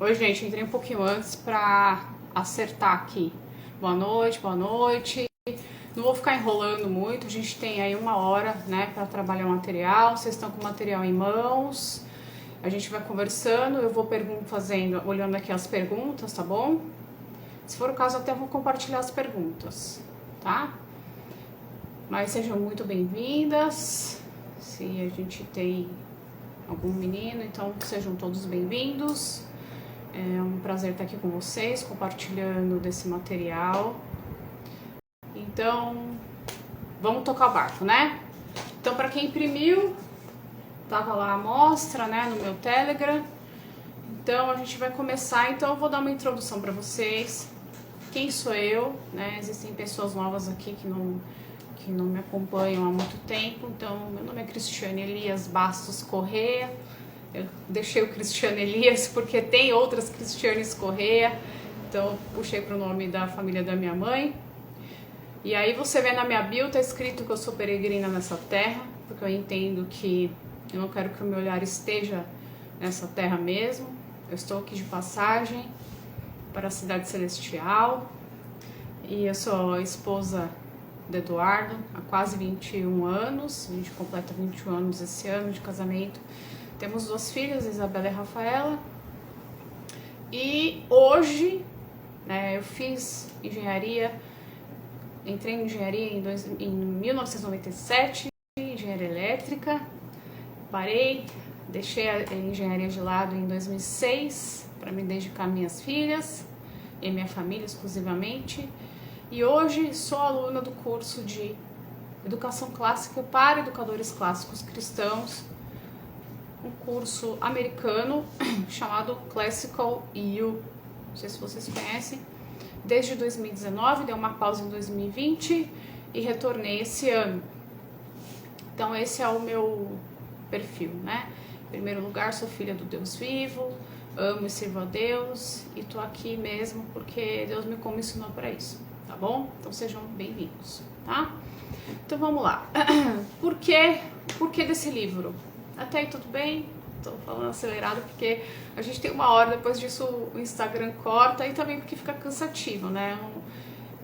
Oi, gente, entrei um pouquinho antes pra acertar aqui. Boa noite, boa noite. Não vou ficar enrolando muito, a gente tem aí 1 hora, né, para trabalhar o material. Vocês estão com o material em mãos. A gente vai conversando, eu vou olhando aqui as perguntas, tá bom? Se for o caso, até vou compartilhar as perguntas, tá? Mas sejam muito bem-vindas. Se a gente tem algum menino, então sejam todos bem-vindos. É um prazer estar aqui com vocês, compartilhando desse material. Então, vamos tocar o barco, né? Então, para quem imprimiu, tava lá a amostra, né, no meu Telegram. Então, a gente vai começar. Então, eu vou dar uma introdução para vocês. Quem sou eu, né? Existem pessoas novas aqui que não me acompanham há muito tempo. Então, meu nome é Cristiane Elias Bastos Corrêa. Eu deixei o Cristiane Elias porque tem outras Cristianes Corrêa. Então, puxei para o nome da família da minha mãe. E aí você vê na minha bio, tá escrito que eu sou peregrina nessa terra, porque eu entendo que eu não quero que o meu olhar esteja nessa terra mesmo. Eu estou aqui de passagem para a cidade celestial. E eu sou a esposa do Eduardo há quase 21 anos. A gente completa 21 anos esse ano de casamento. Temos 2 filhas, Isabela e Rafaela. E hoje, né, eu fiz engenharia. Entrei em engenharia em 1997, engenharia elétrica, parei, deixei a engenharia de lado em 2006 para me dedicar às minhas filhas e minha família exclusivamente. E hoje sou aluna do curso de Educação Clássica para Educadores Clássicos Cristãos, um curso americano chamado Classical EU, não sei se vocês conhecem. Desde 2019, dei uma pausa em 2020 e retornei esse ano. Então esse é o meu perfil, né? Em primeiro lugar, sou filha do Deus vivo, amo e sirvo a Deus e tô aqui mesmo porque Deus me comissionou para isso, tá bom? Então sejam bem-vindos, tá? Então vamos lá. Por que desse livro? Até aí tudo bem? Tô falando acelerado porque a gente tem 1 hora, depois disso o Instagram corta e também porque fica cansativo, né?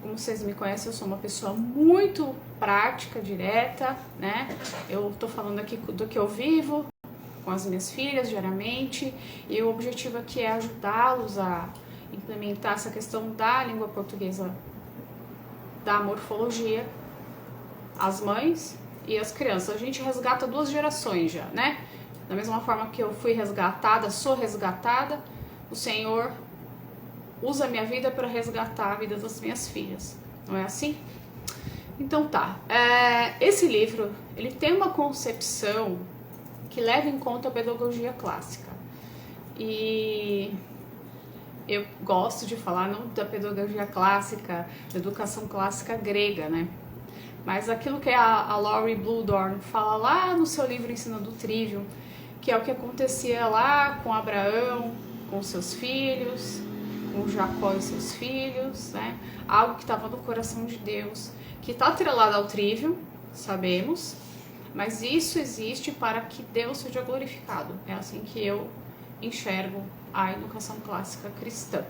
Como vocês me conhecem, eu sou uma pessoa muito prática, direta, né? Eu tô falando aqui do que eu vivo com as minhas filhas diariamente e o objetivo aqui é ajudá-los a implementar essa questão da língua portuguesa, da morfologia, as mães e as crianças. A gente resgata 2 gerações já, né? Da mesma forma que eu fui resgatada, sou resgatada, o Senhor usa a minha vida para resgatar a vida das minhas filhas. Não é assim? Então tá. Esse livro, ele tem uma concepção que leva em conta a pedagogia clássica. E eu gosto de falar não da pedagogia clássica, da educação clássica grega, né? Mas aquilo que a Laurie Bluhdorn fala lá no seu livro Ensinando o Trivium, que é o que acontecia lá com Abraão, com seus filhos, com Jacó e seus filhos, né? Algo que estava no coração de Deus, que está atrelado ao Trivium, sabemos, mas isso existe para que Deus seja glorificado. É assim que eu enxergo a educação clássica cristã.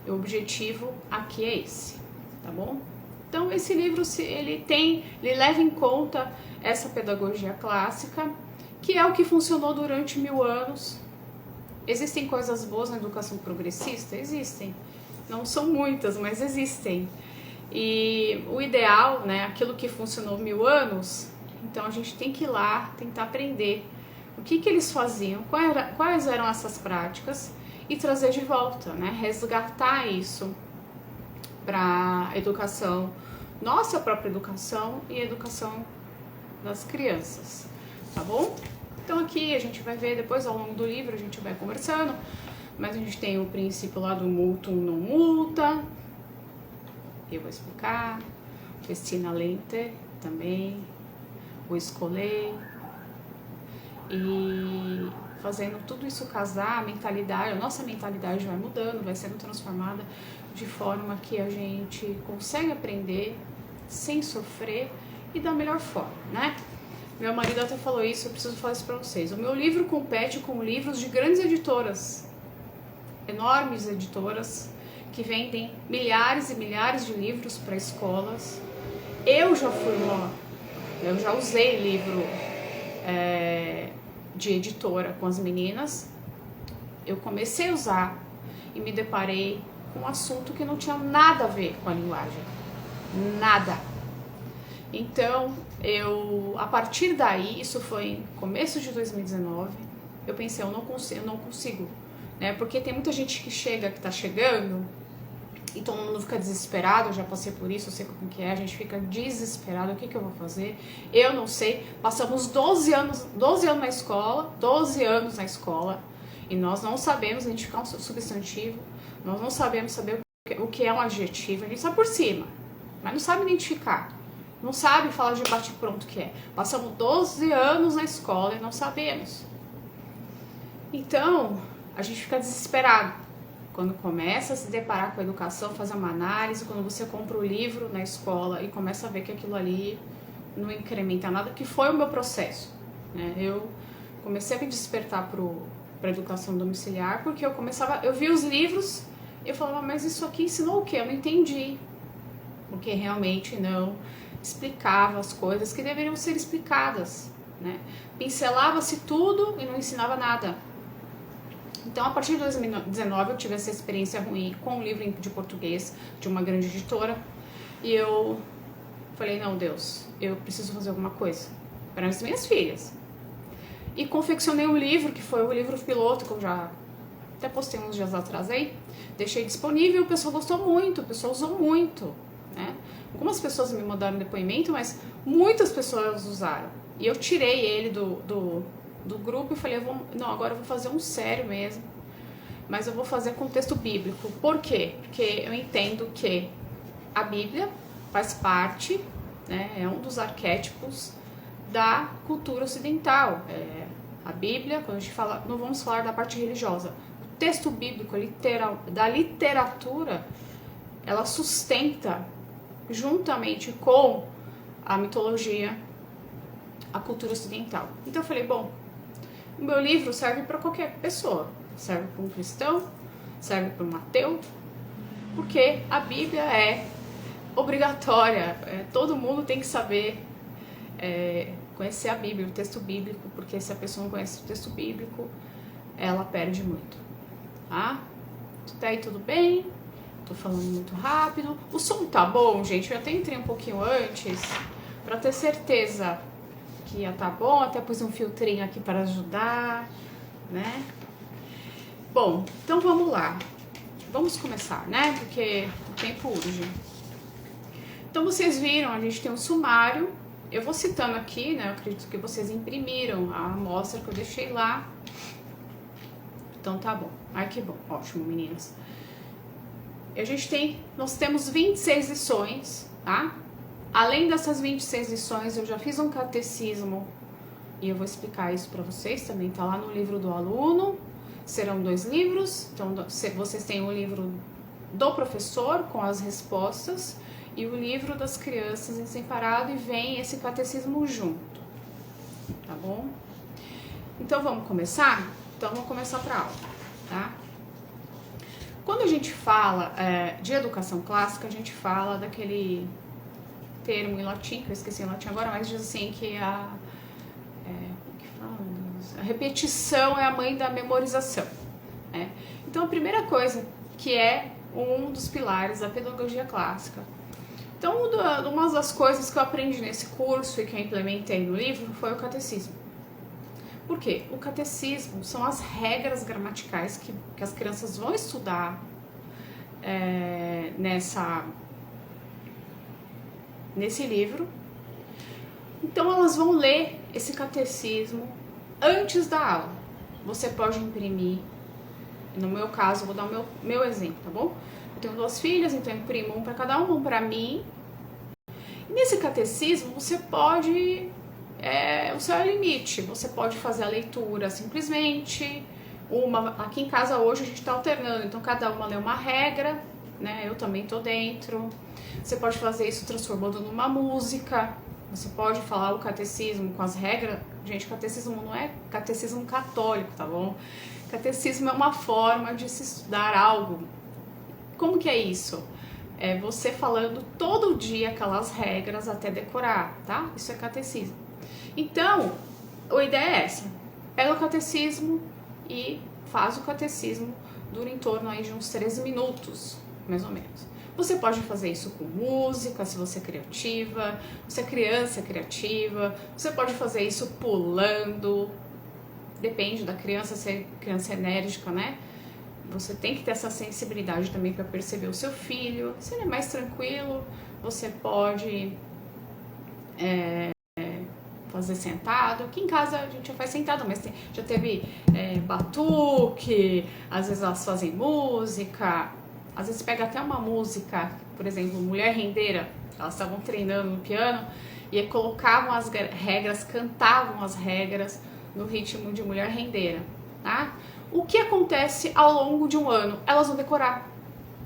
O objetivo aqui é esse, tá bom? Então esse livro ele leva em conta essa pedagogia clássica, que é o que funcionou durante 1000 anos. Existem coisas boas na educação progressista? Existem. Não são muitas, mas existem. E o ideal, né, aquilo que funcionou 1000 anos, então a gente tem que ir lá tentar aprender o que eles faziam, quais eram essas práticas e trazer de volta, né, resgatar isso para a educação, nossa própria educação e a educação das crianças, tá bom? Então aqui a gente vai ver, depois ao longo do livro a gente vai conversando, mas a gente tem o princípio lá do multum non multa, eu vou explicar, o festina lente também, o escolher, e fazendo tudo isso casar, a mentalidade, a nossa mentalidade vai mudando, vai sendo transformada de forma que a gente consegue aprender sem sofrer e da melhor forma, né? Meu marido até falou isso, eu preciso falar isso pra vocês. O meu livro compete com livros de grandes editoras. enormes editoras que vendem milhares e milhares de livros para escolas. Eu já usei livro de editora com as meninas. Eu comecei a usar e me deparei com um assunto que não tinha nada a ver com a linguagem. Nada. Então, a partir daí, isso foi em começo de 2019, eu pensei, eu não consigo, né? Porque tem muita gente que está chegando, e todo mundo fica desesperado. Eu já passei por isso, eu sei como que é, a gente fica desesperado, o que eu vou fazer? Eu não sei, passamos 12 anos na escola, e nós não sabemos identificar um substantivo, nós não sabemos saber o que é um adjetivo, a gente sabe por cima, mas não sabe identificar. Não sabe falar de bate-pronto que é. Passamos 12 anos na escola e não sabemos. Então, a gente fica desesperado quando começa a se deparar com a educação, fazer uma análise, quando você compra o livro na escola e começa a ver que aquilo ali não incrementa nada, que foi o meu processo, né? Eu comecei a me despertar para a educação domiciliar, porque eu via os livros e eu falava, mas isso aqui ensinou o quê? Eu não entendi. Porque realmente não explicava as coisas que deveriam ser explicadas, né? Pincelava-se tudo e não ensinava nada. Então, a partir de 2019, eu tive essa experiência ruim com um livro de português de uma grande editora, e eu falei, não, Deus, eu preciso fazer alguma coisa para as minhas filhas. E confeccionei um livro, que foi o livro piloto, que eu já até postei uns dias atrás aí, deixei disponível, o pessoal gostou muito, o pessoal usou muito, né? Algumas pessoas me mandaram depoimento, mas muitas pessoas usaram. E eu tirei ele do grupo e falei, agora eu vou fazer um sério mesmo, mas eu vou fazer com texto bíblico. Por quê? Porque eu entendo que a Bíblia faz parte, né, é um dos arquétipos da cultura ocidental. A Bíblia, quando a gente fala, não vamos falar da parte religiosa, o texto bíblico da literatura, ela sustenta, juntamente com a mitologia, a cultura ocidental. Então eu falei, bom, o meu livro serve para qualquer pessoa, serve para um cristão, serve para um ateu, porque a Bíblia é obrigatória, todo mundo tem que saber conhecer a Bíblia, o texto bíblico, porque se a pessoa não conhece o texto bíblico, ela perde muito, tá? Até aí tudo bem? Tô falando muito rápido. O som tá bom, gente? Eu até entrei um pouquinho antes para ter certeza que ia tá bom. Até pus um filtrinho aqui para ajudar, né? Bom, então vamos lá. Vamos começar, né? Porque o tempo urge. Então vocês viram, a gente tem um sumário. Eu vou citando aqui, né? Eu acredito que vocês imprimiram a amostra que eu deixei lá. Então tá bom. Ai, que bom. Ótimo, meninas. Nós temos 26 lições, tá? Além dessas 26 lições, eu já fiz um catecismo e eu vou explicar isso para vocês também, tá lá no livro do aluno. Serão 2 livros, então vocês têm o livro do professor com as respostas e o livro das crianças em separado, e vem esse catecismo junto, tá bom? Então vamos começar? Então vamos começar para a aula, tá? Quando a gente fala de educação clássica, a gente fala daquele termo em latim, que eu esqueci em latim agora, mas diz assim que a repetição é a mãe da memorização, né? Então a primeira coisa, que é um dos pilares da pedagogia clássica. Então uma das coisas que eu aprendi nesse curso e que eu implementei no livro foi o catecismo. Por quê? O catecismo são as regras gramaticais que as crianças vão estudar nesse livro. Então elas vão ler esse catecismo antes da aula. Você pode imprimir. No meu caso, vou dar o meu exemplo, tá bom? Eu tenho 2 filhas, então eu imprimo um para cada um para mim. E nesse catecismo, você pode... o seu limite. Você pode fazer a leitura simplesmente. Aqui em casa hoje a gente está alternando, então cada uma lê uma regra, né? Eu também tô dentro. Você pode fazer isso transformando numa música. Você pode falar o catecismo com as regras. Gente, catecismo não é catecismo católico, tá bom? Catecismo é uma forma de se estudar algo. Como que é isso? É você falando todo dia aquelas regras até decorar, tá? Isso é catecismo. Então, a ideia é essa. Pega o catecismo e faz o catecismo, dura em torno aí de uns 13 minutos, mais ou menos. Você pode fazer isso com música, se você é criativa, você é criança criativa, você pode fazer isso pulando, depende da criança, se é criança enérgica, né? Você tem que ter essa sensibilidade também para perceber o seu filho. Se ele é mais tranquilo, você pode fazer sentado. Aqui em casa a gente já faz sentado, mas já teve batuque, às vezes elas fazem música, às vezes pega até uma música, por exemplo, Mulher Rendeira, elas estavam treinando no piano e colocavam as regras, cantavam as regras no ritmo de Mulher Rendeira, tá? O que acontece ao longo de um ano? Elas vão decorar.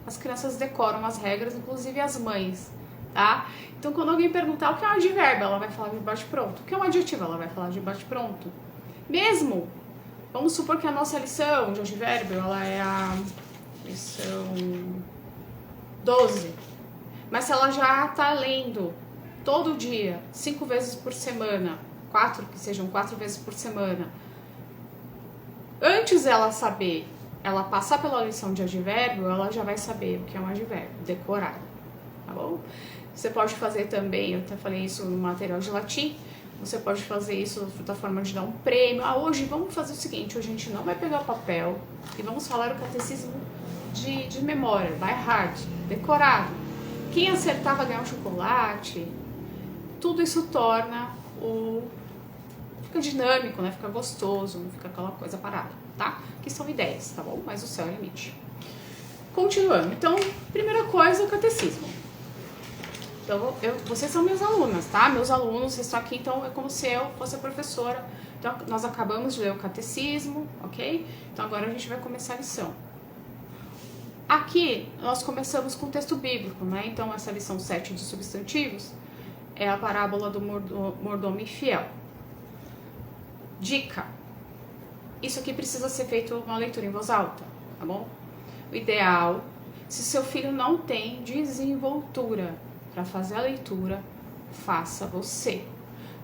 As crianças decoram as regras, inclusive as mães, tá? Então, quando alguém perguntar o que é um advérbio, ela vai falar de bate-pronto. O que é um adjetivo? Ela vai falar de bate-pronto. Mesmo, vamos supor que a nossa lição de advérbio, ela é a lição 12. Mas se ela já tá lendo todo dia, 5 vezes por semana, 4, que sejam 4 vezes por semana, antes ela saber, ela passar pela lição de advérbio, ela já vai saber o que é um advérbio, decorado, tá bom? Você pode fazer também, eu até falei isso no material de latim, você pode fazer isso da forma de dar um prêmio. Hoje vamos fazer o seguinte, hoje a gente não vai pegar o papel e vamos falar o catecismo de memória, by heart, decorado. Quem acertar vai ganhar um chocolate. Tudo isso torna fica dinâmico, né? Fica gostoso, não fica aquela coisa parada, tá? Que são ideias, tá bom? Mas o céu é o limite. Continuando, então, primeira coisa, o catecismo. Então, vocês são meus alunos, tá? Meus alunos, vocês estão aqui, então é como se eu fosse a professora. Então, nós acabamos de ler o catecismo, ok? Então, agora a gente vai começar a lição. Aqui, nós começamos com o texto bíblico, né? Então, essa lição 7 de substantivos é a parábola do mordomo infiel. Dica: isso aqui precisa ser feito uma leitura em voz alta, tá bom? O ideal, se seu filho não tem desenvoltura para fazer a leitura, faça você,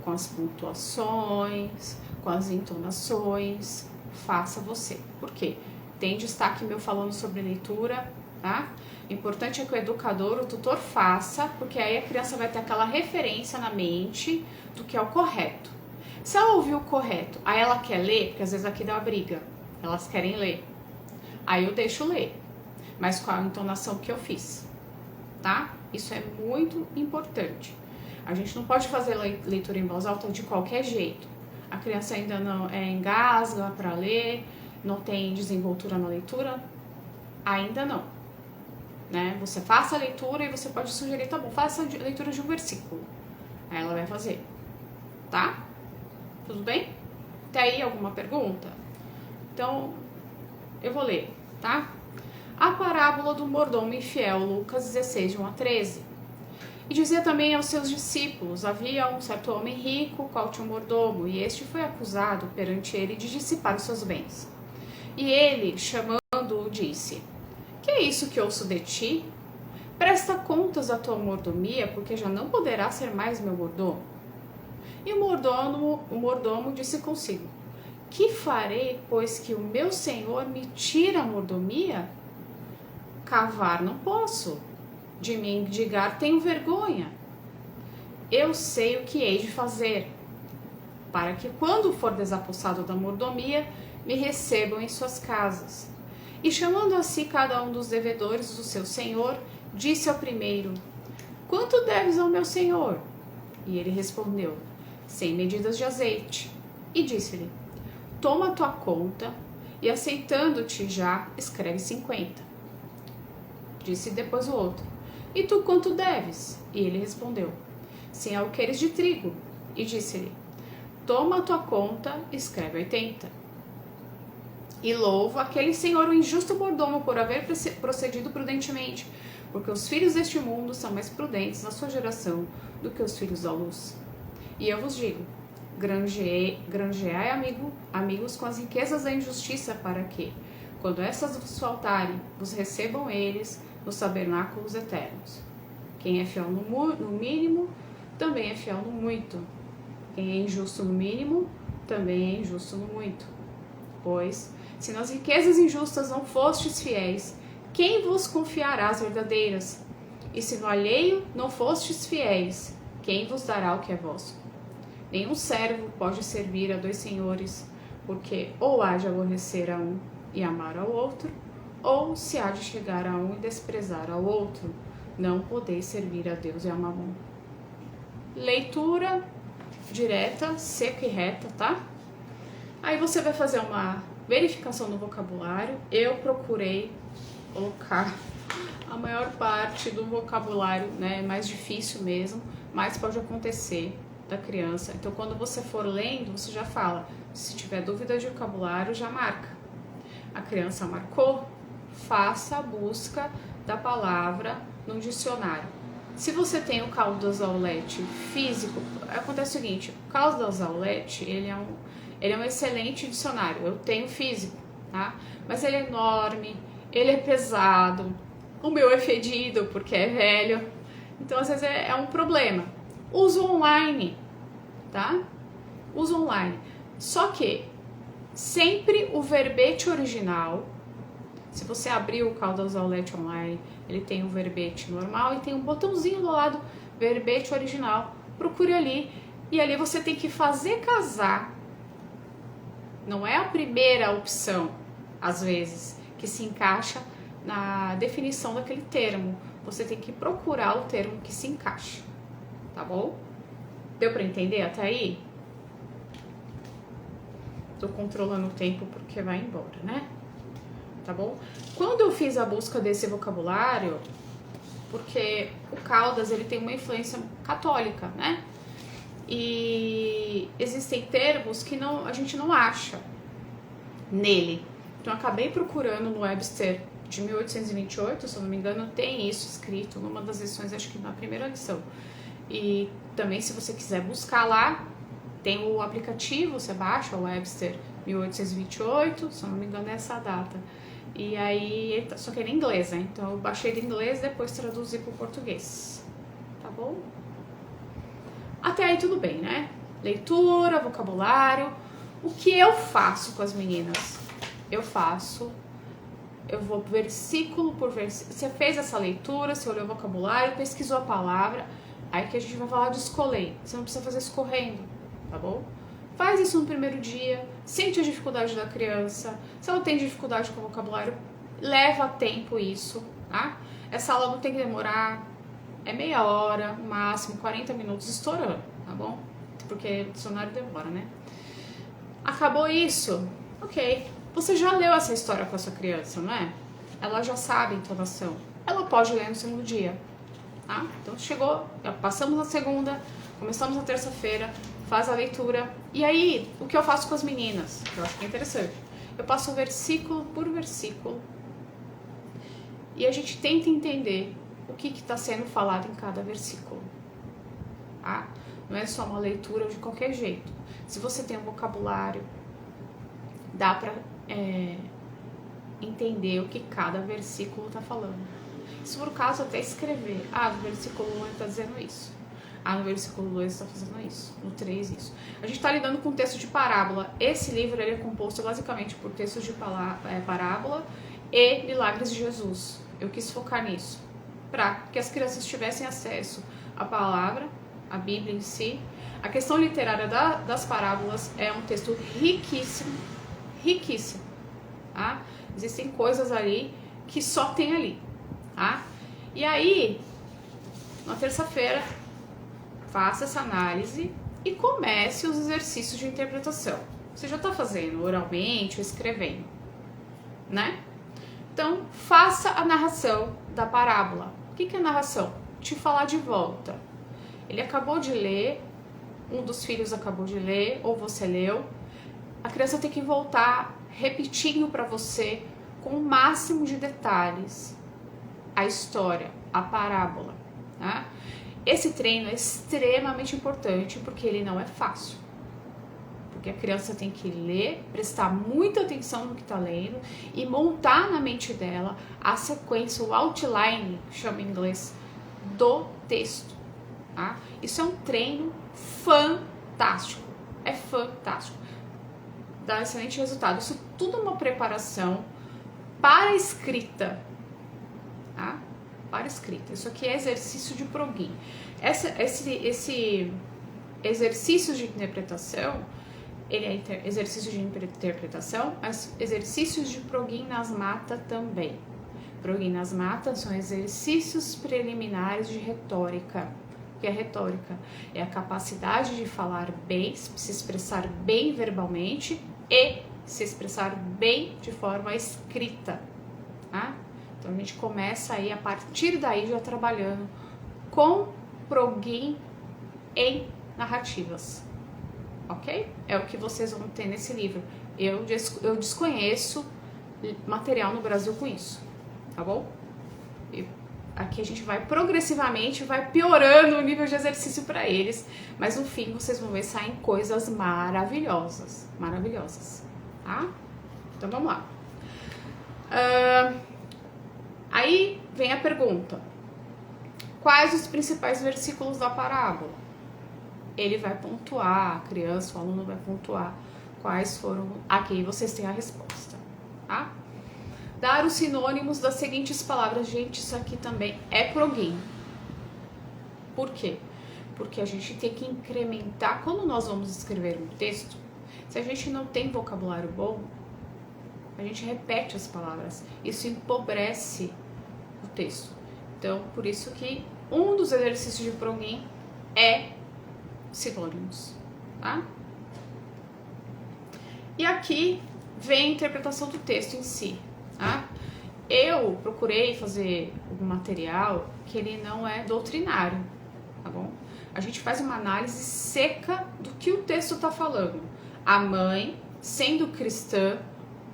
com as pontuações, com as entonações, faça você. Por quê? Tem destaque meu falando sobre leitura, tá? O importante é que o educador, o tutor faça, porque aí a criança vai ter aquela referência na mente do que é o correto. Se ela ouviu o correto, aí ela quer ler, porque às vezes aqui dá uma briga, elas querem ler. Aí eu deixo ler, mas com a entonação que eu fiz, tá? Isso é muito importante. A gente não pode fazer leitura em voz alta de qualquer jeito. A criança ainda não engasga para ler, não tem desenvoltura na leitura, ainda não. Né? Você faça a leitura e você pode sugerir, tá bom, faça a leitura de um versículo. Aí ela vai fazer, tá? Tudo bem? Até aí alguma pergunta? Então, eu vou ler, tá? A parábola do mordomo infiel, Lucas 16, de 1 a 13. E dizia também aos seus discípulos: havia um certo homem rico, qual tinha um mordomo, e este foi acusado perante ele de dissipar os seus bens. E ele, chamando-o, disse: que é isso que ouço de ti? Presta contas da tua mordomia, porque já não poderá ser mais meu mordomo. E o mordomo disse consigo: que farei, pois que o meu senhor me tira a mordomia? Cavar não posso, de me mendigar tenho vergonha. Eu sei o que hei de fazer, para que quando for desapossado da mordomia, me recebam em suas casas. E chamando a si cada um dos devedores do seu senhor, disse ao primeiro: quanto deves ao meu senhor? E ele respondeu: 100 medidas de azeite. E disse-lhe: toma a tua conta, e aceitando-te já, escreve 50. Disse depois o outro: e tu quanto deves? E ele respondeu: 100 alqueires de trigo. E disse-lhe: toma a tua conta, escreve 80. E louva aquele senhor, o injusto mordomo, por haver procedido prudentemente, porque os filhos deste mundo são mais prudentes na sua geração do que os filhos da luz. E eu vos digo: Granjeai amigos com as riquezas da injustiça, para que, quando essas vos faltarem, vos recebam eles nos tabernáculos eternos. Quem é fiel no mínimo, também é fiel no muito. Quem é injusto no mínimo, também é injusto no muito. Pois, se nas riquezas injustas não fostes fiéis, quem vos confiará as verdadeiras? E se no alheio não fostes fiéis, quem vos dará o que é vosso? Nenhum servo pode servir a 2 senhores, porque ou há de aborrecer a um e amar ao outro, ou se há de chegar a um e desprezar ao outro. Não podeis servir a Deus e a Mamon. Leitura direta, seca e reta, tá? Aí você vai fazer uma verificação do vocabulário. Eu procurei colocar a maior parte do vocabulário, né, mais difícil mesmo, mas pode acontecer da criança. Então, quando você for lendo, você já fala. Se tiver dúvida de vocabulário, já marca. A criança marcou, faça a busca da palavra no dicionário. Se você tem o Caldas Aulete físico, acontece o seguinte: o Caldas Aulete, ele é um excelente dicionário. Eu tenho físico, tá? Mas ele é enorme, ele é pesado, o meu é fedido porque é velho, então às vezes é um problema. Uso online, tá? Uso online. Só que sempre o verbete original. Se você abrir o Caldas Aulete online, ele tem o verbete normal e tem um botãozinho do lado, verbete original. Procure ali. E ali você tem que fazer casar. Não é a primeira opção, às vezes, que se encaixa na definição daquele termo. Você tem que procurar o termo que se encaixa. Tá bom? Deu para entender até aí? Tô controlando o tempo porque vai embora, né? Tá bom? Quando eu fiz a busca desse vocabulário, porque o Caldas, ele tem uma influência católica, né? E existem termos que a gente não acha nele. Então eu acabei procurando no Webster de 1828, se eu não me engano, tem isso escrito numa das lições, acho que na primeira lição. E também, se você quiser buscar lá, tem o aplicativo, você baixa o Webster 1828, se eu não me engano é essa data. E aí, só que ele é em inglês, né? Então eu baixei ele em inglês e depois traduzi para o português. Tá bom? Até aí tudo bem, né? Leitura, vocabulário. O que eu faço com as meninas? Eu vou versículo por versículo. Você fez essa leitura, você olhou o vocabulário, pesquisou a palavra, aí que a gente vai falar de escolher. Você não precisa fazer isso correndo, tá bom? Faz isso no primeiro dia, sente a dificuldade da criança. Se ela tem dificuldade com o vocabulário, leva tempo isso, tá? Essa aula não tem que demorar, é meia hora, no máximo 40 minutos estourando, tá bom? Porque o dicionário demora, né? Acabou isso? Ok. Você já leu essa história com a sua criança, não é? Ela já sabe a entonação. Ela pode ler no segundo dia, tá? Então chegou, passamos na segunda, começamos na terça-feira, faz a leitura. E aí, o que eu faço com as meninas? Eu acho que é interessante. Eu passo versículo por versículo e a gente tenta entender o que está sendo falado em cada versículo, tá? Não é só uma leitura de qualquer jeito. Se você tem um vocabulário, dá para entender o que cada versículo está falando. Se for o caso, até escrever. No versículo 1 ele está dizendo isso. No versículo 2 está fazendo isso. No 3 isso. A gente está lidando com texto de parábola. Esse livro ele é composto basicamente por textos de parábola e milagres de Jesus. Eu quis focar nisso, para que as crianças tivessem acesso à palavra, à Bíblia em si. A questão literária das parábolas é um texto riquíssimo, riquíssimo, tá? Existem coisas ali que só tem ali, tá? E aí, na terça-feira, faça essa análise e comece os exercícios de interpretação. Você já está fazendo oralmente ou escrevendo, né? Então, faça a narração da parábola. O que é narração? Te falar de volta. Ele acabou de ler, um dos filhos acabou de ler, ou você leu. A criança tem que voltar repetindo para você com o máximo de detalhes a história, a parábola, tá? Esse treino é extremamente importante porque ele não é fácil, porque a criança tem que ler, prestar muita atenção no que está lendo e montar na mente dela a sequência, o outline, chama em inglês, do texto. Tá? Isso é um treino fantástico, é fantástico, dá excelente resultado. Isso tudo é uma preparação para a escrita, tá? Para a escrita. Isso aqui é exercício de progin. Esse exercício de interpretação, ele é exercício de interpretação, mas exercícios de progin nas mata também. Progin nas mata são exercícios preliminares de retórica. O que é retórica? É a capacidade de falar bem, se expressar bem verbalmente e se expressar bem de forma escrita. Tá? Então a gente começa aí a partir daí já trabalhando com progin em narrativas, ok? É o que vocês vão ter nesse livro. Eu desconheço material no Brasil com isso, tá bom? Aqui a gente vai progressivamente, vai piorando o nível de exercício para eles, mas no fim vocês vão ver saem coisas maravilhosas, maravilhosas, tá? Então vamos lá. Aí vem a pergunta: quais os principais versículos da parábola? Ele vai pontuar, a criança, o aluno vai pontuar quais foram. Aqui vocês têm a resposta, tá? Dar os sinônimos das seguintes palavras. Gente, isso aqui também é progin. Por quê? Porque a gente tem que incrementar. Quando nós vamos escrever um texto, se a gente não tem vocabulário bom, a gente repete as palavras. Isso empobrece o texto. Então, por isso que um dos exercícios de progin é sinônimos, tá? E aqui vem a interpretação do texto em si, tá? Eu procurei fazer um material que ele não é doutrinário, tá bom? A gente faz uma análise seca do que o texto está falando. A mãe, sendo cristã,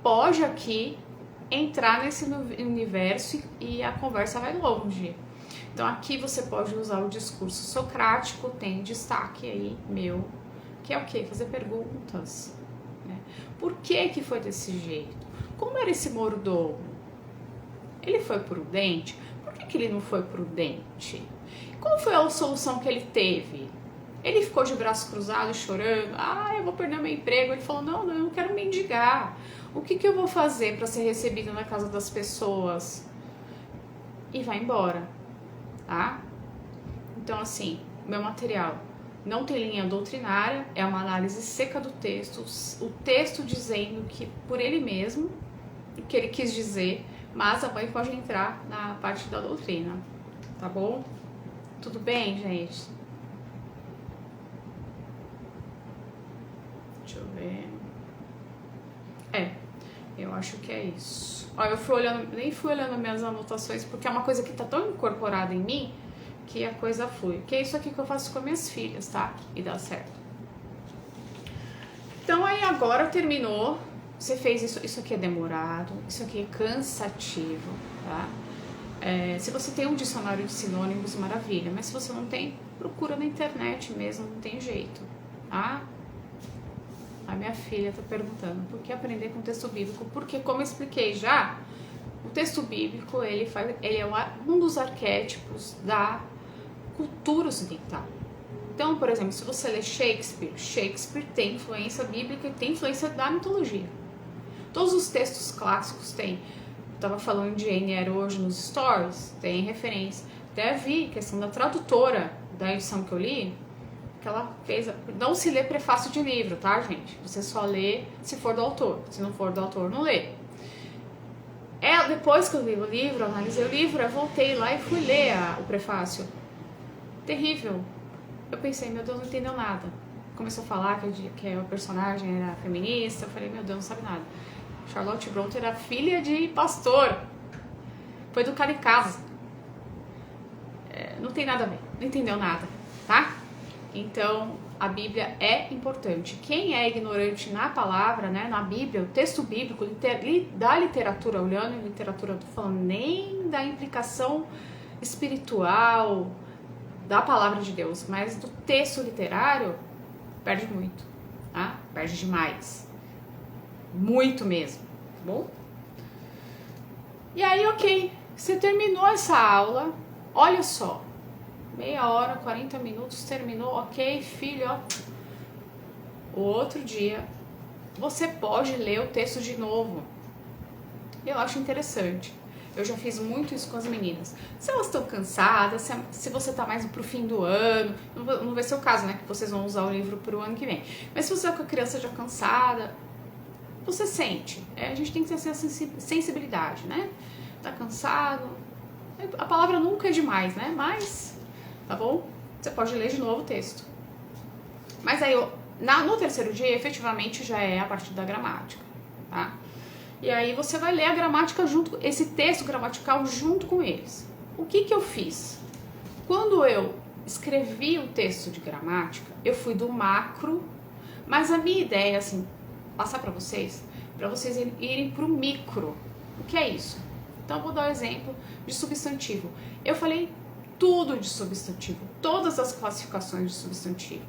pode aqui entrar nesse universo e a conversa vai longe. Então aqui você pode usar o discurso socrático, tem destaque aí meu, que é o quê? Fazer perguntas, né? Por que foi desse jeito? Como era esse mordomo? Ele foi prudente? Por que ele não foi prudente? Qual foi a solução que ele teve? Ele ficou de braços cruzados chorando, eu vou perder meu emprego. Ele falou, não, eu não quero mendigar. O que eu vou fazer para ser recebido na casa das pessoas? E vai embora, tá? Então, assim, meu material não tem linha doutrinária, é uma análise seca do texto, o texto dizendo que por ele mesmo, o que ele quis dizer, mas a mãe pode entrar na parte da doutrina, tá bom? Tudo bem, gente? Deixa eu ver. Eu acho que é isso. Ó, eu fui olhando, nem fui olhando minhas anotações, porque é uma coisa que tá tão incorporada em mim que a coisa flui. Que é isso aqui que eu faço com minhas filhas, tá? E dá certo. Então aí agora terminou. Você fez isso. Isso aqui é demorado, isso aqui é cansativo, tá? Se você tem um dicionário de sinônimos, maravilha. Mas se você não tem, procura na internet mesmo, não tem jeito, tá? A minha filha está perguntando por que aprender com texto bíblico, porque como eu expliquei já, o texto bíblico ele é um dos arquétipos da cultura ocidental. Então, por exemplo, se você lê Shakespeare tem influência bíblica e tem influência da mitologia. Todos os textos clássicos têm. Eu estava falando de Jane Eyre hoje nos stories, tem referência. Até vi questão da tradutora da edição que eu li, que ela fez. Não se lê prefácio de livro, tá, gente? Você só lê se for do autor. Se não for do autor, não lê. Depois que eu li o livro, analisei o livro, eu voltei lá e fui ler o prefácio. Terrível. Eu pensei, meu Deus, não entendeu nada. Começou a falar que o personagem era feminista. Eu falei, meu Deus, não sabe nada. Charlotte Brontë era filha de pastor. Foi educada em casa. Não tem nada a ver. Não entendeu nada, tá? Então, a Bíblia é importante. Quem é ignorante na palavra, né, na Bíblia, o texto bíblico, da literatura, olhando em literatura, não tô falando nem da implicação espiritual da palavra de Deus, mas do texto literário, perde muito, tá? perde demais. Muito mesmo, tá bom? E aí, ok, você terminou essa aula, olha só, meia hora, 40 minutos, terminou, ok, filho, ó. O outro dia, você pode ler o texto de novo. Eu acho interessante. Eu já fiz muito isso com as meninas. Se elas estão cansadas, se você está mais pro fim do ano, não vai ser o caso, né? Que vocês vão usar o livro pro ano que vem. Mas se você está com a criança já cansada, você sente. A gente tem que ter essa sensibilidade, né? Tá cansado. A palavra nunca é demais, né? Mas, tá bom? Você pode ler de novo o texto. Mas aí, no terceiro dia, efetivamente, já é a partir da gramática, tá? E aí você vai ler a gramática junto, esse texto gramatical junto com eles. O que eu fiz? Quando eu escrevi o texto de gramática, eu fui do macro, mas a minha ideia, assim, passar para vocês irem pro micro. O que é isso? Então eu vou dar um exemplo de substantivo. Eu falei tudo de substantivo, todas as classificações de substantivo.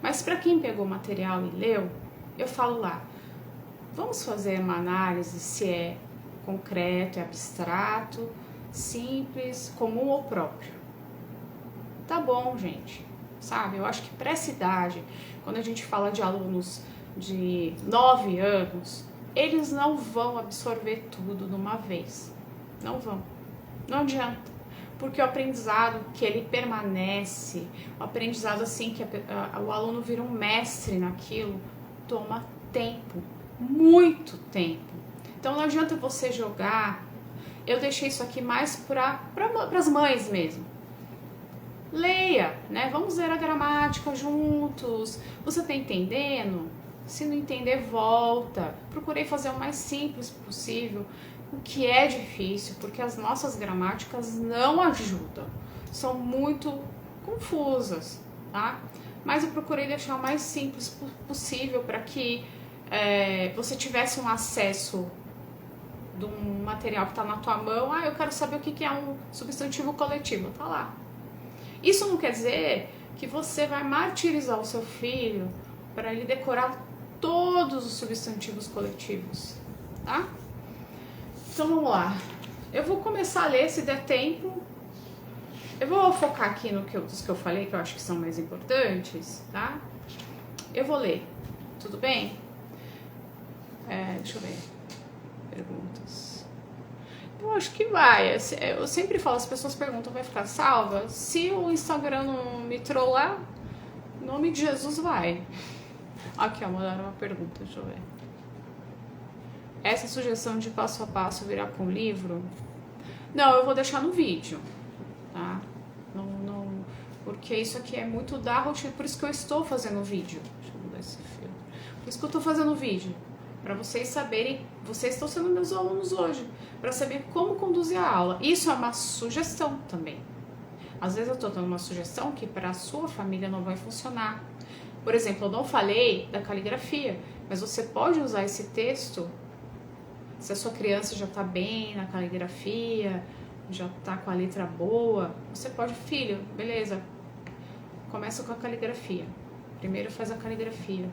Mas para quem pegou o material e leu, eu falo lá, vamos fazer uma análise se é concreto, é abstrato, simples, comum ou próprio. Tá bom, gente, sabe? Eu acho que para essa idade, quando a gente fala de alunos de 9 anos, eles não vão absorver tudo de uma vez. Não vão. Não adianta. Porque o aprendizado que ele permanece, o aprendizado assim que o aluno vira um mestre naquilo, toma tempo. Muito tempo. Então não adianta você jogar. Eu deixei isso aqui mais para as mães mesmo. Leia, né? Vamos ler a gramática juntos. Você tá entendendo? Se não entender, volta. Procurei fazer o mais simples possível, o que é difícil, porque as nossas gramáticas não ajudam. São muito confusas, tá? Mas eu procurei deixar o mais simples possível para que você tivesse um acesso de um material que está na tua mão. Eu quero saber o que é um substantivo coletivo. Tá lá. Isso não quer dizer que você vai martirizar o seu filho para ele decorar todos os substantivos coletivos, tá? Então vamos lá. Eu vou começar a ler se der tempo. Eu vou focar aqui dos que eu falei, que eu acho que são mais importantes, tá? Eu vou ler. Tudo bem? Deixa eu ver. Perguntas. Eu acho que vai. Eu sempre falo, as pessoas perguntam, vai ficar salva? Se o Instagram não me trollar, em nome de Jesus vai. Aqui, ó, mandaram uma pergunta, deixa eu ver. Essa sugestão de passo a passo virar com um livro? Não, eu vou deixar no vídeo, tá? Não, porque isso aqui é muito da rotina, por isso que eu estou fazendo o vídeo. Deixa eu mudar esse filtro. Por isso que eu estou fazendo o vídeo. Para vocês saberem, vocês estão sendo meus alunos hoje, para saber como conduzir a aula. Isso é uma sugestão também. Às vezes eu estou dando uma sugestão que para a sua família não vai funcionar. Por exemplo, eu não falei da caligrafia, mas você pode usar esse texto se a sua criança já está bem na caligrafia, já está com a letra boa. Você pode, filho, beleza, começa com a caligrafia. Primeiro faz a caligrafia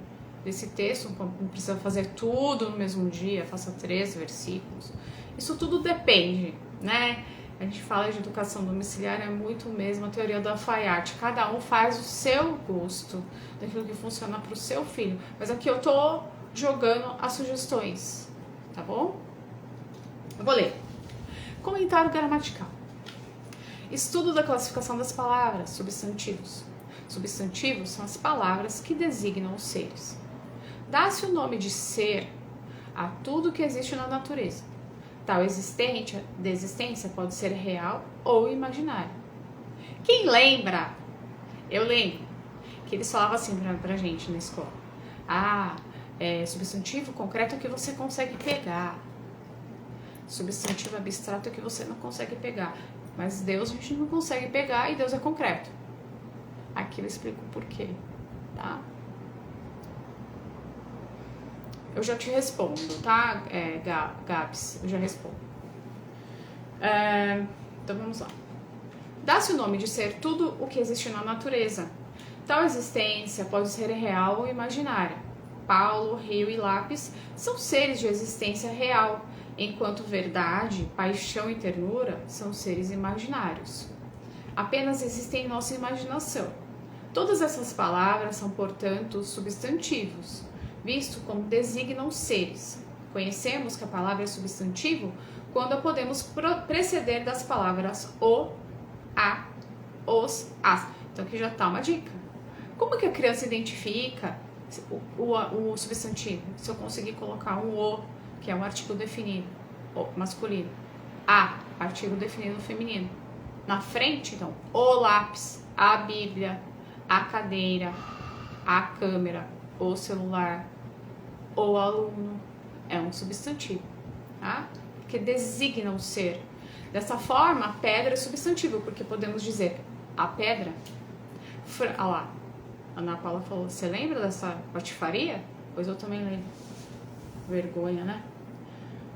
desse texto, não precisa fazer tudo no mesmo dia, faça 3 versículos. Isso tudo depende, né? A gente fala de educação domiciliar, é muito mesmo a teoria do alfaiate. Cada um faz o seu gosto, daquilo que funciona para o seu filho. Mas aqui eu tô jogando as sugestões, tá bom? Eu vou ler. Comentário gramatical. Estudo da classificação das palavras, substantivos. Substantivos são as palavras que designam os seres. Dá-se o nome de ser a tudo que existe na natureza. Tal desistência pode ser real ou imaginária. Quem lembra? Eu lembro que eles falavam assim pra gente na escola. Substantivo concreto é o que você consegue pegar. Substantivo abstrato é o que você não consegue pegar. Mas Deus a gente não consegue pegar e Deus é concreto. Aqui eu explico o porquê, tá? Eu já te respondo, tá, Gabs? Eu já respondo. Então vamos lá. Dá-se o nome de ser tudo o que existe na natureza. Tal existência pode ser real ou imaginária. Paulo, rio e lápis são seres de existência real, enquanto verdade, paixão e ternura são seres imaginários. Apenas existem em nossa imaginação. Todas essas palavras são, portanto, substantivos, visto como designam seres. Conhecemos que a palavra é substantivo quando a podemos preceder das palavras o, a, os, as. Então aqui já está uma dica. Como que a criança identifica o substantivo? Se eu conseguir colocar um o, que é um artigo definido, o masculino, a, artigo definido feminino. Na frente, então, o lápis, a Bíblia, a cadeira, a câmera, o celular, o aluno, é um substantivo, tá? Que designa um ser. Dessa forma, a pedra é substantivo, porque podemos dizer a pedra. Olha lá, a Ana Paula falou, você lembra dessa patifaria? Pois eu também lembro. Vergonha, né?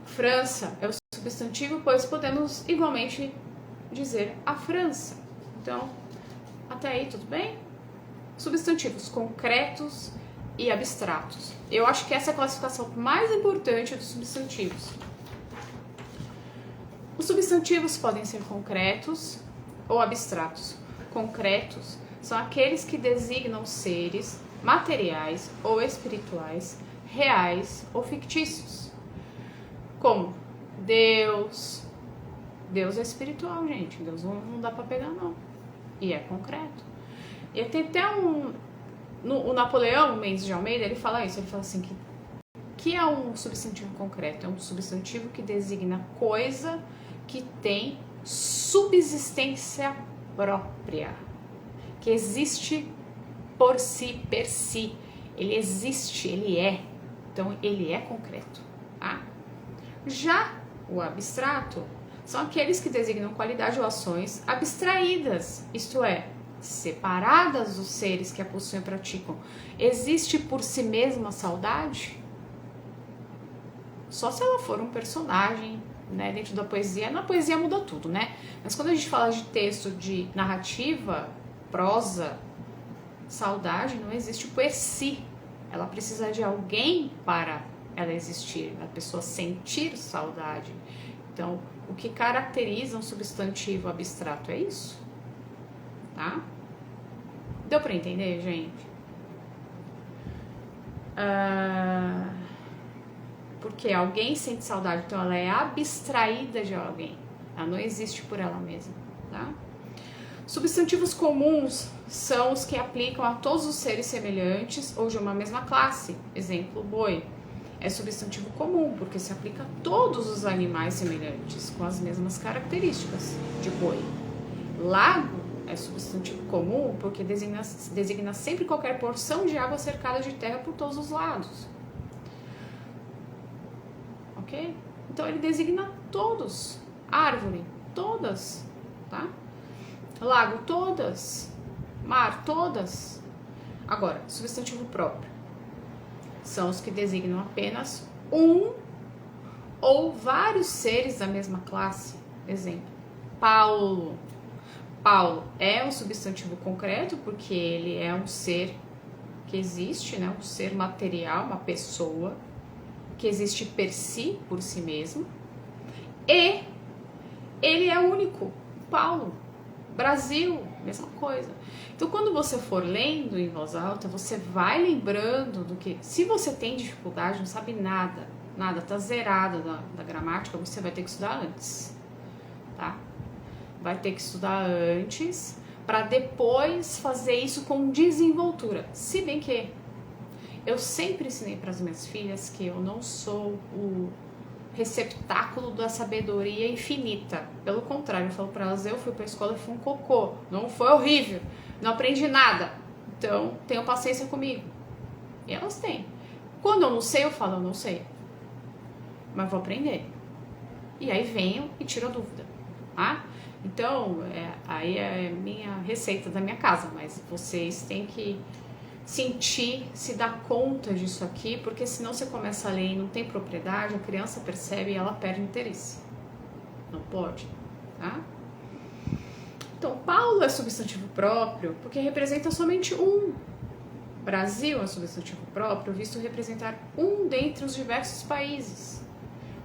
França é o substantivo, pois podemos igualmente dizer a França. Então, até aí tudo bem? Substantivos concretos e abstratos. Eu acho que essa é a classificação mais importante dos substantivos. Os substantivos podem ser concretos ou abstratos. Concretos são aqueles que designam seres materiais ou espirituais, reais ou fictícios, como Deus. Deus é espiritual, gente. Deus não dá pra pegar, não. E é concreto. E tem até o Napoleão Mendes de Almeida, ele fala isso. Ele fala assim, que é um substantivo concreto? É um substantivo que designa coisa que tem subsistência própria. Que existe por si, per si. Ele existe, ele é. Então, ele é concreto. Tá? Já o abstrato são aqueles que designam qualidade ou ações abstraídas, isto é, separadas dos seres que a possuem e praticam. Existe por si mesma a saudade? Só se ela for um personagem, né, dentro da poesia. Na poesia muda tudo, né? Mas quando a gente fala de texto, de narrativa, prosa, saudade não existe por si. Ela precisa de alguém para ela existir, a pessoa sentir saudade. Então, o que caracteriza um substantivo abstrato é isso, tá? Deu para entender, gente? Porque alguém sente saudade, então ela é abstraída de alguém. Ela não existe por ela mesma, tá? Substantivos comuns são os que aplicam a todos os seres semelhantes ou de uma mesma classe. Exemplo, boi. É substantivo comum, porque se aplica a todos os animais semelhantes, com as mesmas características de boi. Lago é substantivo comum, porque designa sempre qualquer porção de água cercada de terra por todos os lados. Ok? Então, ele designa todos. Árvore, todas, tá? Lago, todas. Mar, todas. Agora, substantivo próprio são os que designam apenas um ou vários seres da mesma classe. Exemplo, Paulo. Paulo é um substantivo concreto porque ele é um ser que existe, né? Um ser material, uma pessoa que existe per si, por si mesmo. E ele é único. Paulo. Brasil, mesma coisa. Então, quando você for lendo em voz alta, você vai lembrando do que... Se você tem dificuldade, não sabe nada, tá zerado da gramática, você vai ter que estudar antes, tá? Vai ter que estudar antes para depois fazer isso com desenvoltura. Se bem que eu sempre ensinei para as minhas filhas que eu não sou o receptáculo da sabedoria infinita. Pelo contrário, eu falo para elas, eu fui para a escola e fui um cocô, não foi horrível, não aprendi nada, então tenham paciência comigo. E elas têm. Quando eu não sei, eu falo, eu não sei, mas vou aprender. E aí venho e tiro a dúvida, tá? Então, aí é minha receita da minha casa, mas vocês têm que sentir, se dar conta disso aqui, porque senão você começa a ler e não tem propriedade, a criança percebe e ela perde interesse. Não pode, tá? Então, Paulo é substantivo próprio porque representa somente um. Brasil é um substantivo próprio, visto representar um dentre os diversos países.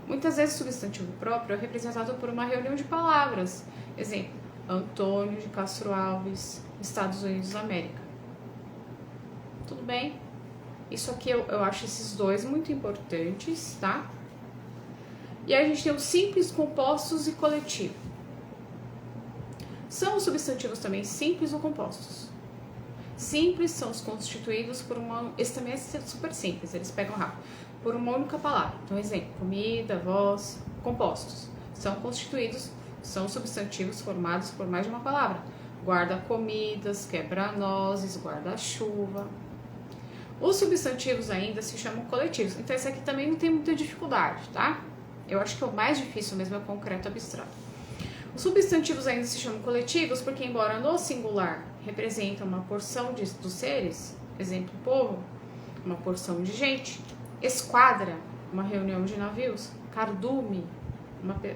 Muitas vezes o substantivo próprio é representado por uma reunião de palavras. Exemplo, Antônio de Castro Alves, Estados Unidos da América. Tudo bem? Isso aqui eu acho esses dois muito importantes, tá? E aí a gente tem os simples, compostos e coletivo. São os substantivos também simples ou compostos. Simples são os constituídos por uma... Esse também é super simples, eles pegam rápido. Por uma única palavra. Então, exemplo, comida, voz. Compostos são constituídos, são substantivos formados por mais de uma palavra. Guarda-comidas, quebra-nozes, guarda-chuva. Os substantivos ainda se chamam coletivos. Então, esse aqui também não tem muita dificuldade, tá? Eu acho que o mais difícil mesmo é o concreto abstrato. Os substantivos ainda se chamam coletivos porque, embora no singular representam uma porção dos seres, exemplo, povo, uma porção de gente, esquadra, uma reunião de navios, cardume,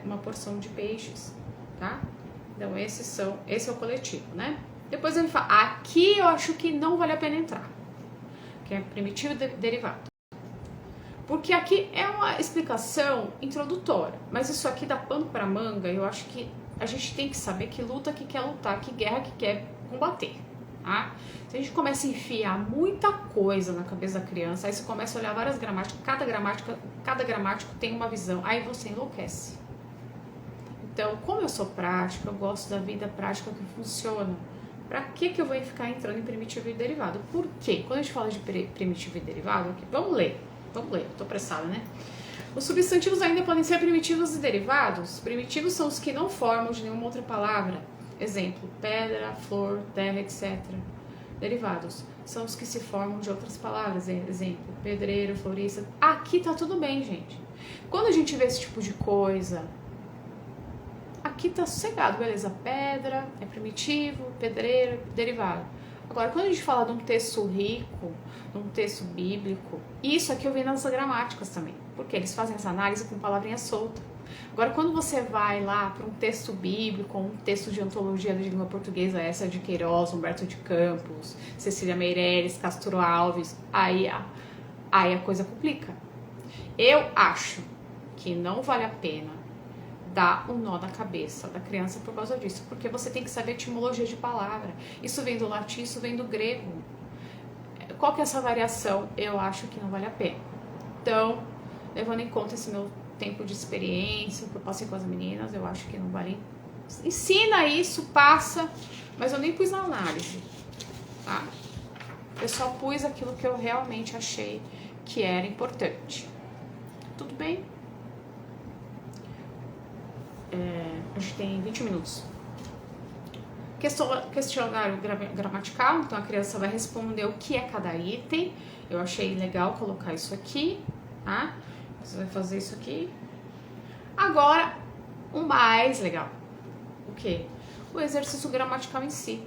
uma porção de peixes, tá? Então, esse é o coletivo, né? Depois ele fala, aqui eu acho que não vale a pena entrar, que é primitivo derivado. Porque aqui é uma explicação introdutória, mas isso aqui dá pano para manga. Eu acho que a gente tem que saber que luta que quer lutar, que guerra que quer combater, tá? Se a gente começa a enfiar muita coisa na cabeça da criança, aí você começa a olhar várias gramáticas, cada gramático tem uma visão, aí você enlouquece. Então, como eu sou prática, eu gosto da vida prática que funciona. Pra que eu vou ficar entrando em primitivo e derivado? Por quê? Quando a gente fala de primitivo e derivado, aqui, vamos ler, tô apressada, né? Os substantivos ainda podem ser primitivos e derivados. Primitivos são os que não formam de nenhuma outra palavra. Exemplo, pedra, flor, terra, etc. Derivados são os que se formam de outras palavras. Exemplo, pedreiro, florista. Aqui tá tudo bem, gente. Quando a gente vê esse tipo de coisa, aqui tá sossegado, beleza? Pedra é primitivo, pedreiro, derivado. Agora, quando a gente fala de um texto rico, de um texto bíblico, isso aqui eu vi nas gramáticas também, porque eles fazem essa análise com palavrinha solta. Agora, quando você vai lá para um texto bíblico, um texto de antologia da língua portuguesa, essa de Queiroz, Humberto de Campos, Cecília Meirelles, Castro Alves, aí a coisa complica. Eu acho que não vale a pena dar um nó na cabeça da criança por causa disso, porque você tem que saber etimologia de palavra. Isso vem do latim, isso vem do grego. Qual que é essa variação? Eu acho que não vale a pena. Então, levando em conta esse meu tempo de experiência que eu passei com as meninas, eu acho que não vale. Ensina isso, passa, mas eu nem pus na análise, tá? Eu só pus aquilo que eu realmente achei que era importante. Tudo bem? A gente tem 20 minutos. Questionário gramatical, então a criança vai responder o que é cada item. Eu achei legal colocar isso aqui, tá? Você vai fazer isso aqui. Agora, o mais legal. O quê? O exercício gramatical em si.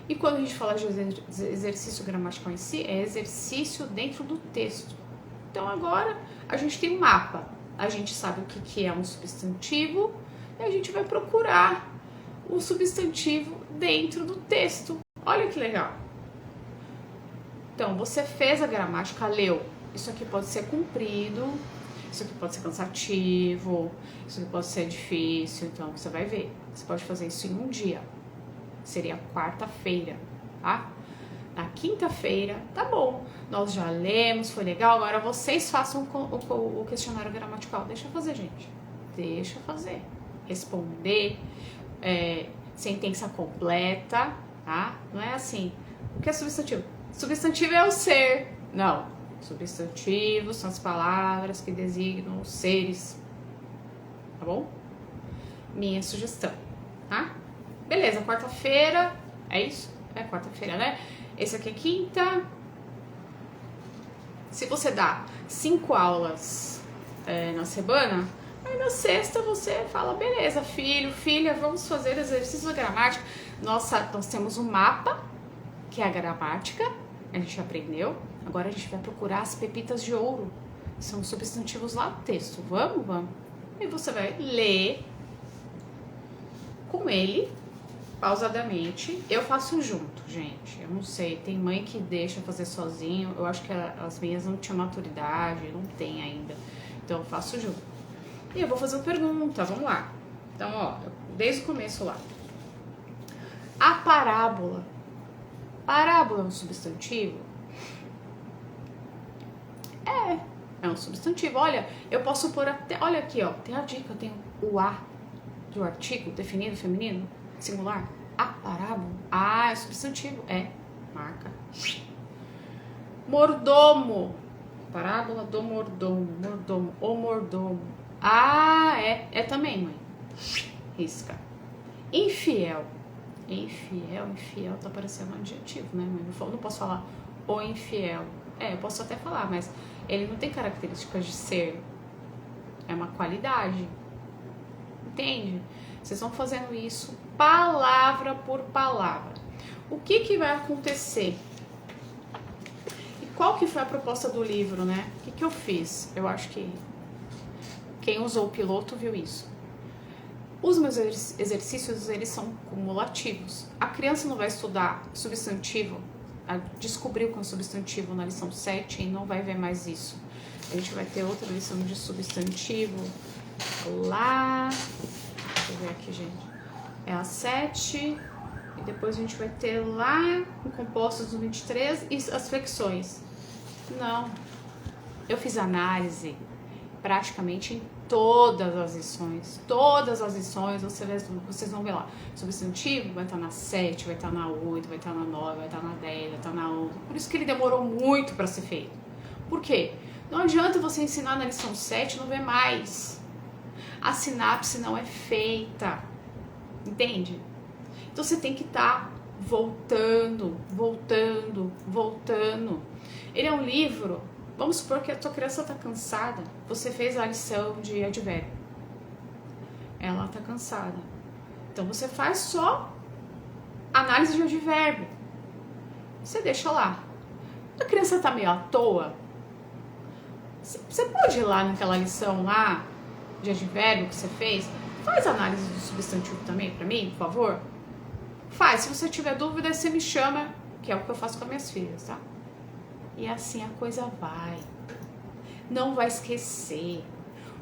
E quando a gente fala de exercício gramatical em si, é exercício dentro do texto. Então agora a gente tem um mapa. A gente sabe o que é um substantivo e a gente vai procurar o substantivo dentro do texto. Olha que legal. Então, você fez a gramática, leu. Isso aqui pode ser comprido, isso aqui pode ser cansativo, isso aqui pode ser difícil. Então, você vai ver. Você pode fazer isso em um dia. Seria quarta-feira, tá? Na quinta-feira, tá bom. Nós já lemos, foi legal. Agora vocês façam o questionário gramatical. Deixa eu fazer, gente. Deixa eu fazer. Responder, sentença completa, tá? Não é assim. O que é substantivo? Substantivo é o ser. Não. Substantivos são as palavras que designam os seres. Tá bom? Minha sugestão, tá? Beleza, quarta-feira. É isso? É quarta-feira, né? Esse aqui é quinta. Se você dá 5 aulas na semana, aí na sexta você fala, beleza, filho, filha, vamos fazer exercício de gramática. Nós temos um mapa, que é a gramática, a gente aprendeu. Agora a gente vai procurar as pepitas de ouro. São substantivos lá no texto. Vamos? E você vai ler com ele pausadamente. Eu faço junto, gente. Eu não sei, tem mãe que deixa fazer sozinho. Eu acho que as minhas não tinham maturidade, não tem ainda. Então eu faço junto. E eu vou fazer uma pergunta, vamos lá. Então, ó, desde o começo lá. A parábola. Parábola é um substantivo? É um substantivo. Olha, eu posso pôr até... Olha aqui, ó. Tem a dica, tem o A do artigo definido feminino, singular. A parábola. Ah, é substantivo. É. Marca. Mordomo. Parábola do mordomo. Mordomo. O mordomo. Ah, é também, mãe. Risca. Infiel. Infiel tá parecendo um adjetivo, né, mãe? Não posso falar o infiel. Eu posso até falar, mas ele não tem características de ser. É uma qualidade. Entende? Vocês estão fazendo isso palavra por palavra. O que vai acontecer? E qual que foi a proposta do livro, né? O que eu fiz? Eu acho que quem usou o piloto viu isso. Os meus exercícios, eles são cumulativos. A criança não vai estudar substantivo, descobriu que é um substantivo na lição 7 e não vai ver mais isso. A gente vai ter outra lição de substantivo lá. Deixa eu ver aqui, gente. É a 7. E depois a gente vai ter lá em compostos do 23 e as flexões. Não. Eu fiz análise praticamente em todas as lições. Todas as lições, vocês vão ver lá. Substantivo vai estar na 7, vai estar na 8, vai estar na 9, vai estar na 10, vai estar na 11. Por isso que ele demorou muito para ser feito. Por quê? Não adianta você ensinar na lição 7 e não ver mais. A sinapse não é feita. Entende? Então você tem que estar voltando. Ele é um livro. Vamos supor que a tua criança está cansada. Você fez a lição de advérbio. Ela está cansada. Então você faz só análise de advérbio. Você deixa lá. A criança está meio à toa. Você pode ir lá naquela lição lá de advérbio que você fez. Faz análise do substantivo também para mim, por favor. Faz. Se você tiver dúvida, você me chama, que é o que eu faço com as minhas filhas, tá? E assim a coisa vai. Não vai esquecer.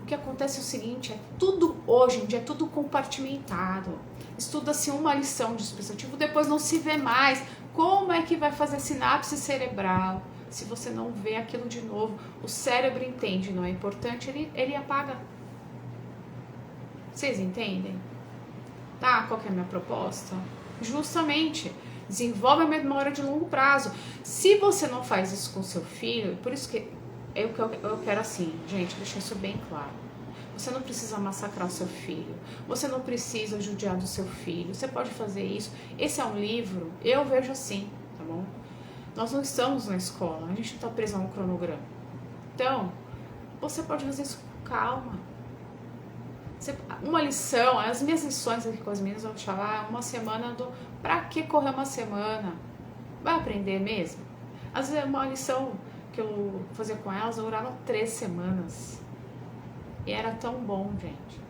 O que acontece é o seguinte, é tudo, hoje em dia, é tudo compartimentado. Estuda-se uma lição de substantivo, depois não se vê mais. Como é que vai fazer sinapse cerebral? Se você não vê aquilo de novo, o cérebro entende, não é importante, ele apaga. Vocês entendem? Tá? Qual que é a minha proposta? Justamente, desenvolve a memória de longo prazo. Se você não faz isso com seu filho, por isso que eu quero assim, gente, deixar isso bem claro. Você não precisa massacrar o seu filho. Você não precisa judiar do seu filho. Você pode fazer isso. Esse é um livro, eu vejo assim, tá bom? Nós não estamos na escola, a gente não está preso a um cronograma. Então, você pode fazer isso com calma. Uma lição, as minhas lições aqui com as meninas, eu vou te falar, uma semana do... Pra que correr uma semana? Vai aprender mesmo? Às vezes uma lição que eu fazia com elas, eu durava 3 semanas. E era tão bom, gente.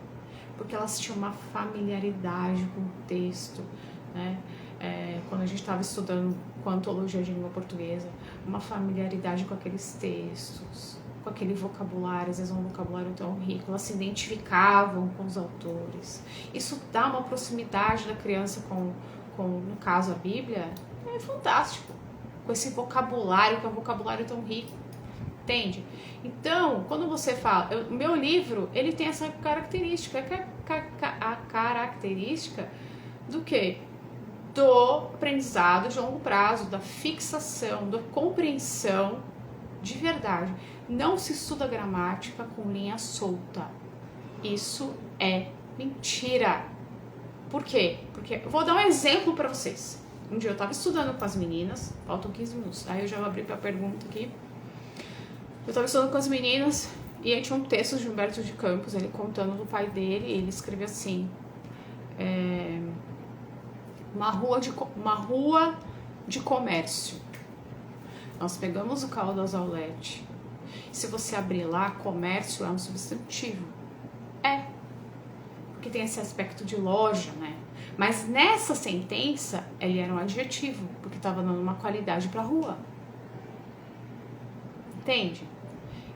Porque elas tinham uma familiaridade com o texto, né? Quando a gente estava estudando com a antologia de língua portuguesa, uma familiaridade com aqueles textos, com aquele vocabulário, às vezes um vocabulário tão rico, elas se identificavam com os autores. Isso dá uma proximidade da criança com no caso a Bíblia, é fantástico. Com esse vocabulário, que é um vocabulário tão rico. Entende? Então, quando você fala... O meu livro, ele tem essa característica. A característica do quê? Do aprendizado de longo prazo, da fixação, da compreensão de verdade. Não se estuda gramática com linha solta. Isso é mentira. Por quê? Porque eu vou dar um exemplo para vocês. Um dia eu estava estudando com as meninas, faltam 15 minutos, aí eu já vou abrir para a pergunta aqui. Eu estava estudando com as meninas e aí tinha um texto de Humberto de Campos, ele contando do pai dele, e ele escreveu assim: uma rua de comércio. Nós pegamos o Caldas Aulete. Se você abrir lá, comércio é um substantivo. porque tem esse aspecto de loja, né? Mas nessa sentença, ele era um adjetivo, porque estava dando uma qualidade para a rua. Entende?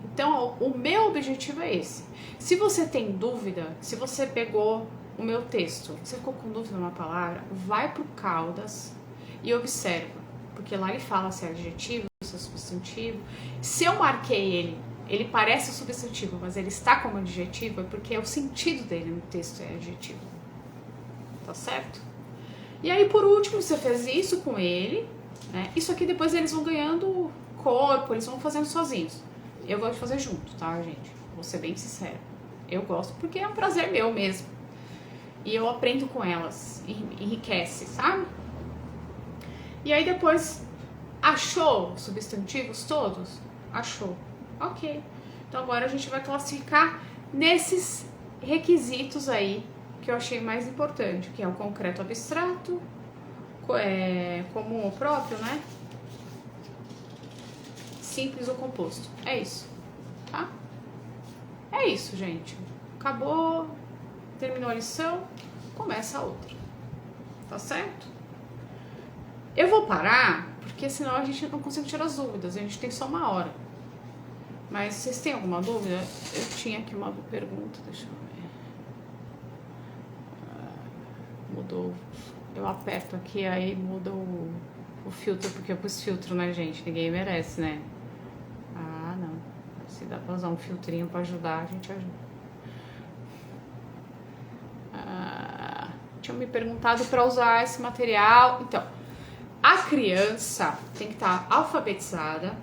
Então, o meu objetivo é esse. Se você tem dúvida, se você pegou o meu texto, você ficou com dúvida numa palavra, vai pro Caldas e observa, porque lá ele fala se é adjetivo, se é substantivo. Se eu marquei ele parece substantivo, mas ele está como adjetivo, é porque o sentido dele no texto é adjetivo. Tá certo? E aí, por último, você fez isso com ele, né? Isso aqui depois eles vão ganhando corpo, eles vão fazendo sozinhos. Eu gosto de fazer junto, tá, gente? Vou ser bem sincera. Eu gosto porque é um prazer meu mesmo. E eu aprendo com elas, enriquece, sabe? E aí depois, achou substantivos todos? Achou. Ok. Então agora a gente vai classificar nesses requisitos aí que eu achei mais importante, que é o concreto abstrato, comum ou próprio, né? Simples ou composto. É isso, tá? É isso, gente. Acabou, terminou a lição, começa a outra. Tá certo? Eu vou parar, porque senão a gente não consegue tirar as dúvidas. A gente tem só 1 hora. Mas vocês têm alguma dúvida? Eu tinha aqui uma pergunta, deixa eu ver. Mudou. Eu aperto aqui, aí muda o filtro, porque eu pus filtro, né, gente? Ninguém merece, né? Ah, não. Se dá pra usar um filtrinho pra ajudar, a gente ajuda. Tinham me perguntado para usar esse material. Então, a criança tem que estar alfabetizada.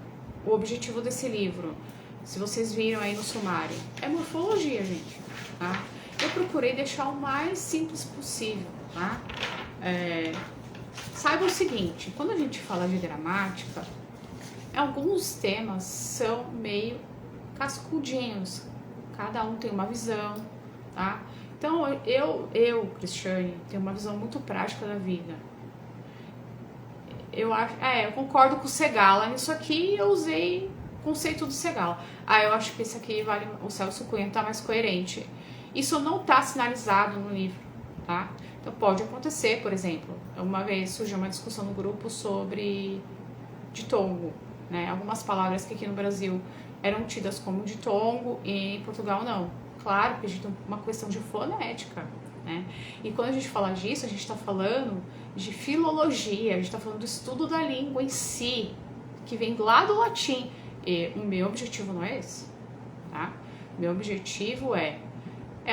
O objetivo desse livro, se vocês viram aí no sumário, é morfologia, gente, tá? Eu procurei deixar o mais simples possível, tá? Saiba o seguinte, quando a gente fala de gramática, alguns temas são meio cascudinhos, cada um tem uma visão, tá? Então, eu, Cristiane, tenho uma visão muito prática da vida. Eu concordo com o Segala. Nisso aqui eu usei o conceito do Segala. Eu acho que esse aqui vale, o Celso Cunha tá mais coerente. Isso não tá sinalizado no livro, tá? Então pode acontecer, por exemplo, uma vez surgiu uma discussão no grupo sobre ditongo, né? Algumas palavras que aqui no Brasil eram tidas como ditongo e em Portugal não. Claro que a gente tem uma questão de fonética, né? E quando a gente fala disso, a gente está falando de filologia, a gente está falando do estudo da língua em si, que vem lá do latim. E o meu objetivo não é esse, tá? Meu objetivo é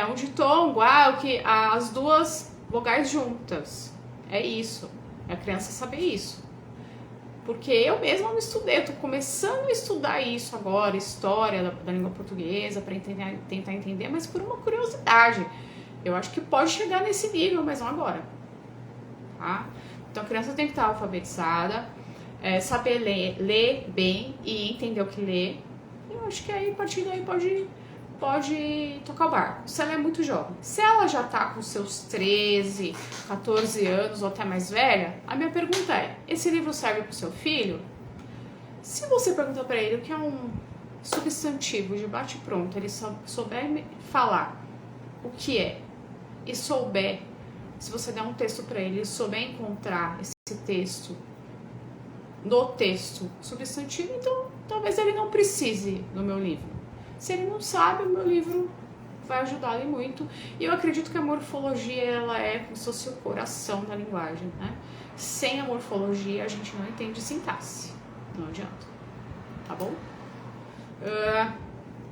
um ditongo, as duas vogais juntas. É isso. É a criança saber isso. Porque eu mesma não estudei, eu tô começando a estudar isso agora, história da língua portuguesa, para tentar entender, mas por uma curiosidade. Eu acho que pode chegar nesse nível, mas não agora. Tá? Então a criança tem que estar alfabetizada, saber ler bem e entender o que lê. Eu acho que aí, a partir daí, pode tocar o barco. Se ela é muito jovem. Se ela já tá com seus 13, 14 anos ou até mais velha, a minha pergunta é, esse livro serve pro seu filho? Se você perguntar para ele o que é um substantivo de bate-pronto, ele souber falar o que é e souber, se você der um texto para ele e souber encontrar esse texto no texto substantivo, então talvez ele não precise do meu livro. Se ele não sabe, o meu livro vai ajudar ele muito. E eu acredito que a morfologia, ela é como se fosse o coração da linguagem, né? Sem a morfologia, a gente não entende sintaxe. Não adianta. Tá bom?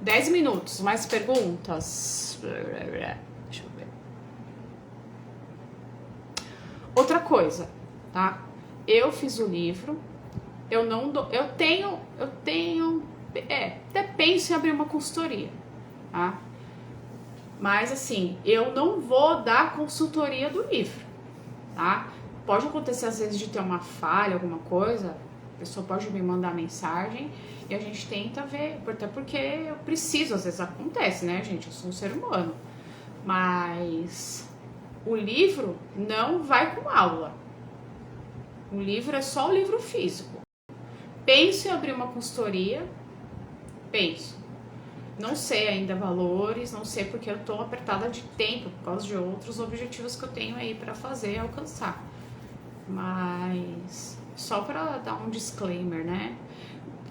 10 minutos. Mais perguntas? Deixa eu ver. Outra coisa, tá? Eu fiz o livro. Eu tenho até penso em abrir uma consultoria, tá? Mas assim, eu não vou dar consultoria do livro, tá? Pode acontecer às vezes de ter uma falha, alguma coisa, a pessoa pode me mandar mensagem e a gente tenta ver, até porque eu preciso, às vezes acontece, né, gente? Eu sou um ser humano. Mas o livro não vai com aula. O livro é só o livro físico. Penso em abrir uma consultoria. Penso. Não sei ainda valores, não sei porque eu tô apertada de tempo por causa de outros objetivos que eu tenho aí para fazer e alcançar. Mas só para dar um disclaimer, né?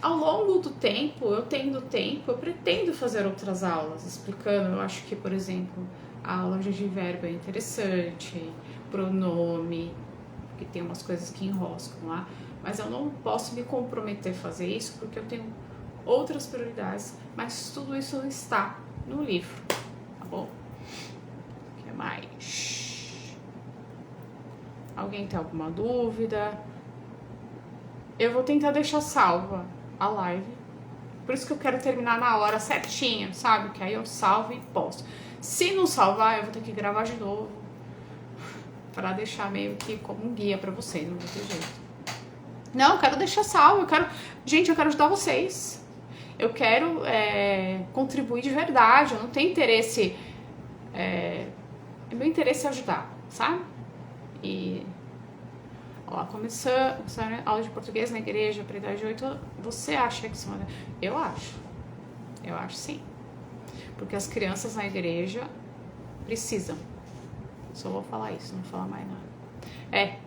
Ao longo do tempo, eu tendo tempo, eu pretendo fazer outras aulas explicando. Eu acho que, por exemplo, a aula de advérbio é interessante, pronome, que tem umas coisas que enroscam lá, mas eu não posso me comprometer a fazer isso porque eu tenho outras prioridades, mas tudo isso está no livro, tá bom? O que mais? Alguém tem alguma dúvida? Eu vou tentar deixar salva a live, por isso que eu quero terminar na hora certinha, sabe? Que aí eu salvo e posto. Se não salvar, eu vou ter que gravar de novo para deixar meio que como um guia para vocês, não vou ter jeito. Não, eu quero deixar salvo, gente, eu quero ajudar vocês. Eu quero contribuir de verdade, eu não tenho interesse, meu interesse é ajudar, sabe? E, ó, começando a aula de português na igreja para idade de 8, você acha que são... Eu acho sim. Porque as crianças na igreja precisam. Só vou falar isso, não vou falar mais nada.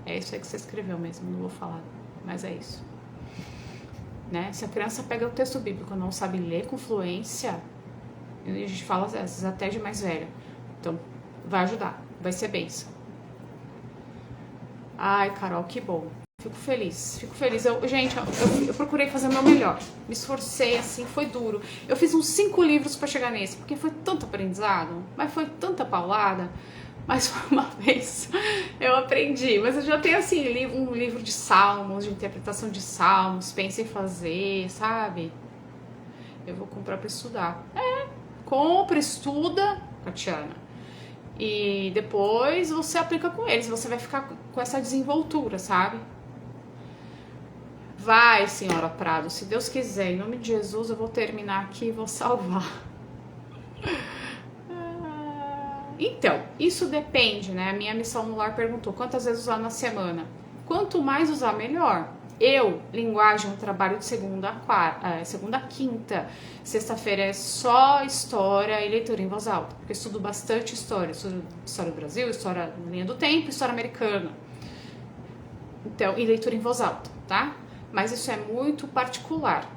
É isso aí que você escreveu mesmo, não vou falar, mas é isso. Né? Se a criança pega o texto bíblico e não sabe ler com fluência, a gente fala às vezes até de mais velha, então vai ajudar, vai ser bênção. Ai, Carol, que bom. Fico feliz. Gente, eu procurei fazer o meu melhor. Me esforcei, assim, foi duro. Eu fiz uns 5 livros para chegar nesse, porque foi tanto aprendizado, mas foi tanta paulada. Mas uma vez eu aprendi. Mas eu já tenho, assim, um livro de salmos, de interpretação de salmos, pensa em fazer, sabe? Eu vou comprar para estudar. Compra, estuda, Tatiana. E depois você aplica com eles. Você vai ficar com essa desenvoltura, sabe? Vai, senhora Prado, se Deus quiser, em nome de Jesus, eu vou terminar aqui e vou salvar. Então, isso depende, né? A minha missão no lar perguntou quantas vezes usar na semana. Quanto mais usar, melhor. Linguagem, eu trabalho de segunda a quinta. Sexta-feira é só história e leitura em voz alta. Porque eu estudo bastante história. Estudo história do Brasil, história na linha do tempo, história americana. Então, e leitura em voz alta, tá? Mas isso é muito particular,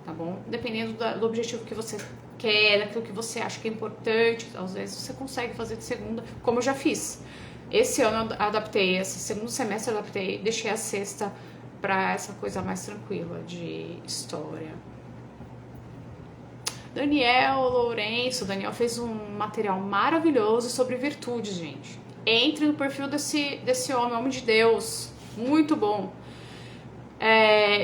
tá bom? Dependendo do objetivo que você quer, daquilo que você acha que é importante, às vezes você consegue fazer de segunda, como eu já fiz. Esse ano eu adaptei, esse segundo semestre eu adaptei, deixei a sexta para essa coisa mais tranquila de história. Daniel fez um material maravilhoso sobre virtudes, gente. Entre no perfil desse homem de Deus, muito bom.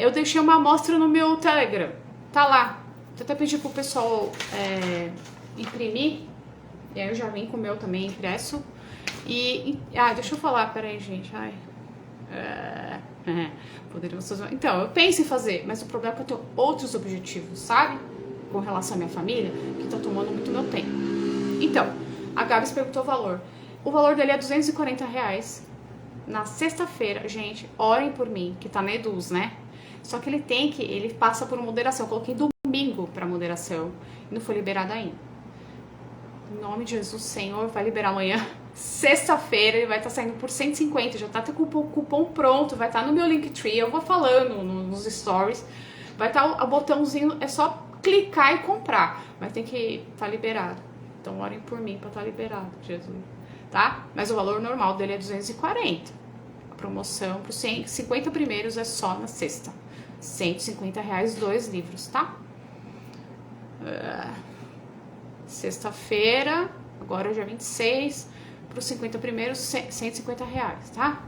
Eu deixei uma amostra no meu Telegram, tá lá. Eu até pedi pro pessoal imprimir, e aí eu já vim com o meu também impresso. Deixa eu falar, peraí, gente. Poderíamos fazer. Então, eu penso em fazer, mas o problema é que eu tenho outros objetivos, sabe? Com relação à minha família, que tá tomando muito meu tempo. Então, a Gabs perguntou o valor. O valor dele é R$240. Na sexta-feira, gente, orem por mim, que tá na Eduz, né? Só que ele passa por moderação. Eu coloquei domingo pra moderação e não foi liberado ainda. Em nome de Jesus, Senhor, vai liberar amanhã. Sexta-feira ele vai estar saindo por 150, já tá com o cupom pronto, vai estar no meu Linktree, eu vou falando nos stories. Vai estar o botãozinho, é só clicar e comprar, mas tem que estar liberado. Então orem por mim pra estar liberado, Jesus. Tá? Mas o valor normal dele é 240. A promoção para os 50 primeiros é só na sexta. R$150, 2 livros, tá? Sexta-feira, agora é dia 26, para os 50 primeiros, R$150, tá?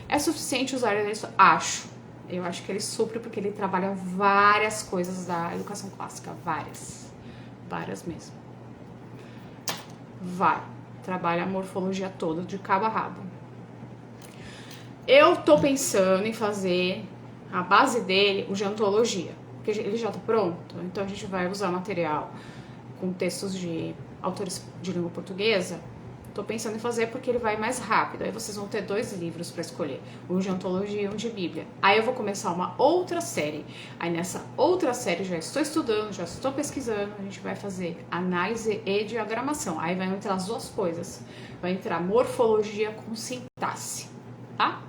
É suficiente usar isso? Acho. Eu acho que ele supre porque ele trabalha várias coisas da educação clássica. Várias mesmo. Trabalha a morfologia toda, de cabo a rabo. Eu tô pensando em fazer a base dele, o de antologia, porque ele já tá pronto, então a gente vai usar material com textos de autores de língua portuguesa Tô pensando em fazer porque ele vai mais rápido. Aí vocês vão ter 2 livros para escolher, um de antologia e um de Bíblia. Aí eu vou começar uma outra série. Aí nessa outra série já estou estudando, já estou pesquisando. A gente vai fazer análise e diagramação. Aí vai entrar as 2 coisas. Vai entrar morfologia com sintaxe, tá?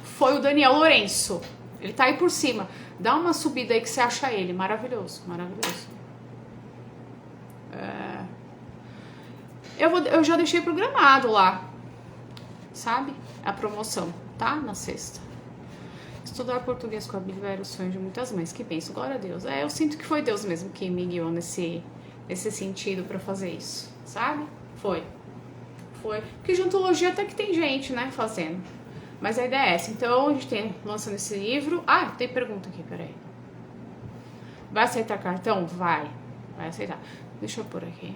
Foi o Daniel Lourenço. Ele tá aí por cima. Dá uma subida aí que você acha ele. Maravilhoso, maravilhoso. Eu já deixei programado lá, sabe? A promoção, tá? Na sexta. Estudar português com a Bíblia era o sonho de muitas mães que pensam, glória a Deus. Eu sinto que foi Deus mesmo que me guiou nesse sentido pra fazer isso, sabe? Foi. Porque de ontologia até que tem gente, né, fazendo. Mas a ideia é essa. Então, a gente tem lançando esse livro. Ah, tem pergunta aqui, peraí. Vai aceitar cartão? Vai aceitar. Deixa eu pôr aqui.